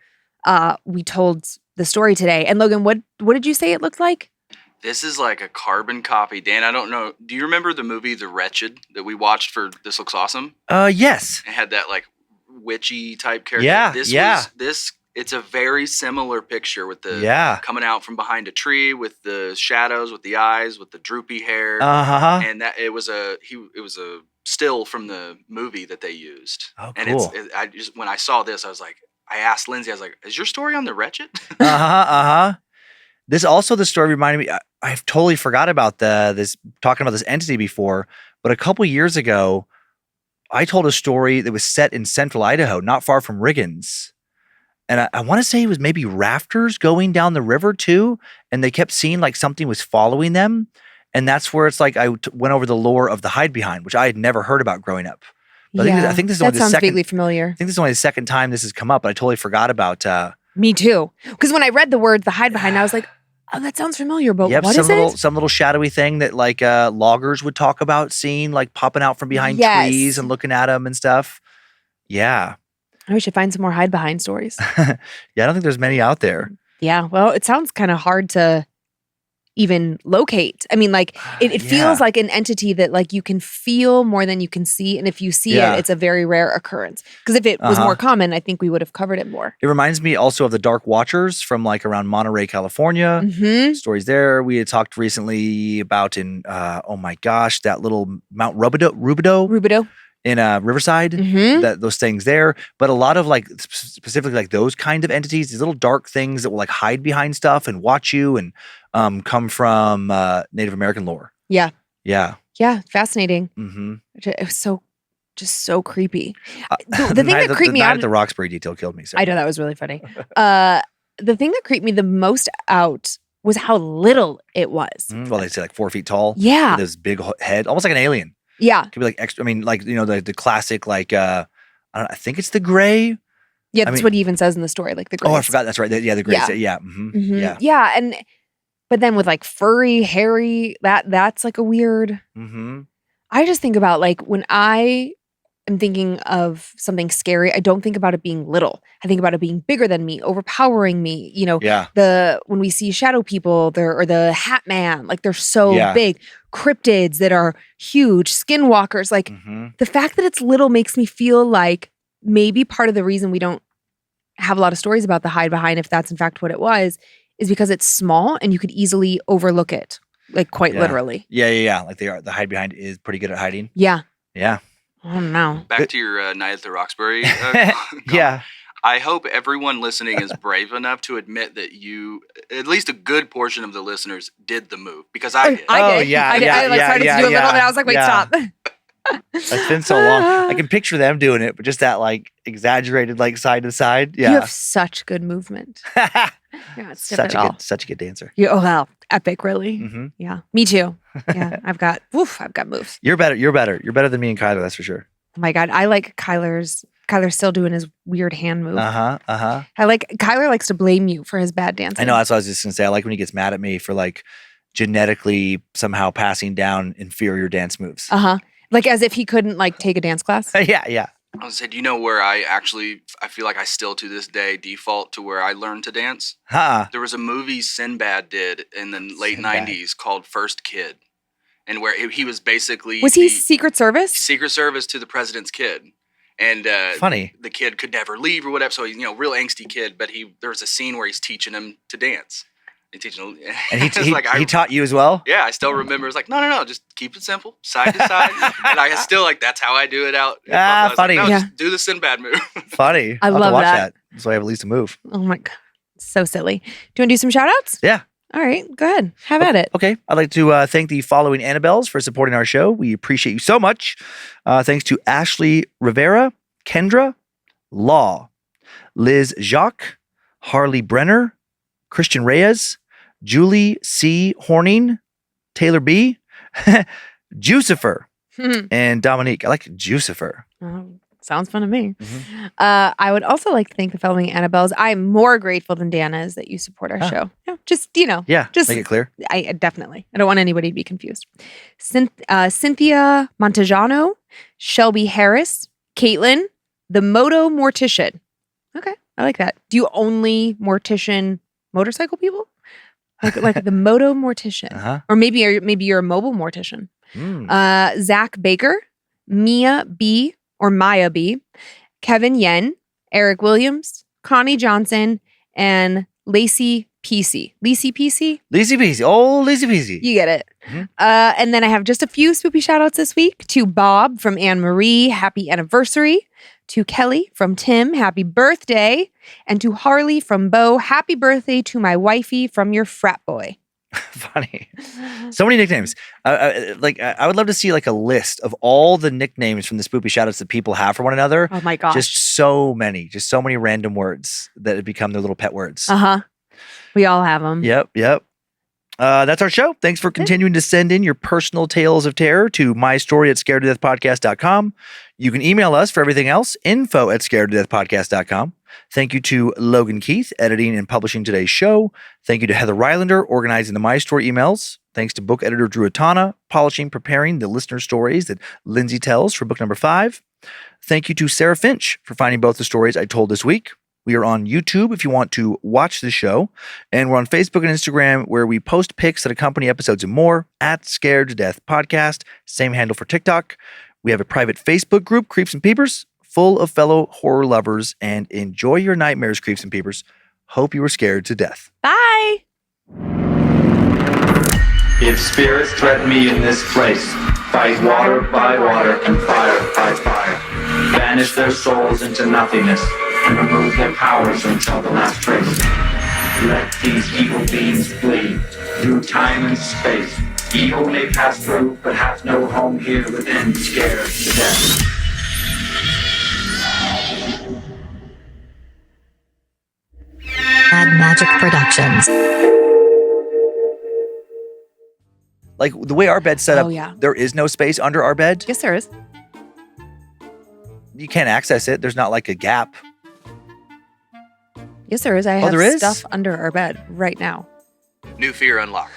we told the story today. And Logan, what did you say it looked like? This is like a carbon copy. Dan, I don't know. Do you remember the movie The Wretched that we watched for This Looks Awesome? Yes. It had that like witchy type character. Yeah, It's a very similar picture with the coming out from behind a tree with the shadows, with the eyes, with the droopy hair. Uh-huh. And that it was a still from the movie that they used. Oh, and cool. when I saw this, I asked Lynze, I was like, is your story on The Wretched? This also, the story reminded me, I've totally forgot about talking about this entity before, but a couple years ago, I told a story that was set in central Idaho, not far from Riggins. And I want to say it was maybe rafters going down the river too. And they kept seeing like something was following them. And that's where it's like I went over the lore of the hide behind, which I had never heard about growing up. But I think this is only the second. Vaguely familiar. I think this is only the second time this has come up, but I totally forgot about. Me too. Because when I read the word "the hide behind," I was like, "Oh, that sounds familiar." But what is it? Some little shadowy thing that like loggers would talk about seeing, like popping out from behind trees and looking at them and stuff. Yeah. We should find some more hide behind stories. I don't think there's many out there. Yeah. Well, it sounds kind of hard to even locate. I mean, like it feels like an entity that like you can feel more than you can see. And if you see it, it's a very rare occurrence. Because if it was more common, I think we would have covered it more. It reminds me also of the Dark Watchers from like around Monterey, California. Mm-hmm. Stories there. We had talked recently about in, oh my gosh, that little Mount Rubidoux. In Riverside, those things there, but a lot of like specifically like those kind of entities, these little dark things that will like hide behind stuff and watch you and come from Native American lore. Yeah. Fascinating. Mm-hmm. It was so creepy. The thing that creeped me out, the Roxbury detail killed me. So. I know that was really funny. The thing that creeped me the most out was how little it was. Well, they say like 4 feet tall. Yeah, with this big head, almost like an alien. Yeah. Could be like extra. I mean, like, the classic, like, I think it's the gray. Yeah, that's what he even says in the story, like the gray. Oh, I forgot. That's right. The gray. Yeah. Yeah. But then with like furry, hairy, that's like a weird. Mm-hmm. I just think about like when I am thinking of something scary, I don't think about it being little. I think about it being bigger than me, overpowering me. When we see shadow people, or the Hat Man, like they're so big. Cryptids that are huge, skinwalkers. Like the fact that it's little makes me feel like maybe part of the reason we don't have a lot of stories about the hide behind, if that's in fact what it was, is because it's small and you could easily overlook it, like quite literally. Yeah. Like the hide behind is pretty good at hiding. Yeah. Yeah. I don't know. Back to your Night at the Roxbury. Yeah. I hope everyone listening is brave enough to admit that at least a good portion of the listeners did the move, because I did. I did. I started to do a little bit. I was like, wait, stop. It's been so long. I can picture them doing it, but just that like exaggerated like side to side. Yeah. You have such good movement. Such a good dancer. Oh wow, epic, really. Mm-hmm. Yeah, me too. Yeah, I've got moves. You're better. You're better than me and Kyler. That's for sure. Oh my God, I like Kyler's still doing his weird hand move. Kyler likes to blame you for his bad dancing. I know. That's what I was just gonna say. I like when he gets mad at me for like genetically somehow passing down inferior dance moves. Like as if he couldn't like take a dance class. Yeah. I was saying, do you know where I feel like I still to this day default to where I learned to dance? There was a movie Sinbad did in the late 90s called First Kid, and where he was basically he Secret Service? Secret Service to the president's kid. And funny, the kid could never leave or whatever. So he's real angsty kid. But there was a scene where he's teaching him to dance. And he taught you as well. Yeah, I still remember. It's like no, just keep it simple, side to side. And I still like that's how I do it out. Funny. Like, no, just do the Sinbad move. Funny. I love watch that. So I have at least a move. Oh my God, so silly. Do you want to do some shout outs? Yeah. All right, go ahead. Have at it. Okay. I'd like to thank the following Annabelles for supporting our show. We appreciate you so much. Thanks to Ashley Rivera, Kendra, Law, Liz Jacques, Harley Brenner, Christian Reyes, Julie C. Horning, Taylor B., Jucifer, and Dominique. I like Jucifer. Sounds fun to me. I would also like to thank the following Annabelles. I'm more grateful than Dana is that you support our show. Yeah, just, Yeah, just make it clear. I definitely. I don't want anybody to be confused. Cynthia Montejano, Shelby Harris, Caitlin, the Moto Mortician. Okay, I like that. Do you only mortician motorcycle people? Like the Moto Mortician, or maybe you're a mobile mortician. Zach Baker, Mia B. or Maya B, Kevin Yen, Eric Williams, Connie Johnson, and Lacey PC. Lacey PC? Lacey PC. Oh, Lacey PC. You get it. And then I have just a few spoopy shout outs this week to Bob from Anne Marie. Happy anniversary. To Kelly from Tim. Happy birthday. And to Harley from Bo. Happy birthday to my wifey from your frat boy. Funny. So many nicknames. I would love to see like a list of all the nicknames from the spoopy shoutouts that people have for one another. Oh my gosh. Just so many random words that have become their little pet words. We all have them. Yep. That's our show. Thanks for continuing to send in your personal tales of terror to mystory@scaredtodeathpodcast.com. You can email us for everything else, info@scaredtodeathpodcast.com. Thank you to Logan Keith, editing and publishing today's show. Thank you to Heather Rylander, organizing the My Story emails. Thanks to book editor Drew Atana, polishing, preparing the listener stories that Lynze tells for book number 5. Thank you to Sarah Finch for finding both the stories I told this week. We are on YouTube if you want to watch the show. And we're on Facebook and Instagram where we post pics that accompany episodes and more @Scared to Death Podcast. Same handle for TikTok. We have a private Facebook group, Creeps and Peepers, full of fellow horror lovers. And enjoy your nightmares, Creeps and Peepers. Hope you were scared to death. Bye. If spirits threaten me in this place, fight water by water and fire by fire. Banish their souls into nothingness and remove their powers until the last trace. Let these evil beings flee through time and space. Evil may pass through, but have no home here within, scared to death. Mad Magic Productions. Like the way our bed's set up, there is no space under our bed. Yes, there is. You can't access it. There's not like a gap. Yes, there is. I there have is? stuff under our bed right now. New fear unlocked.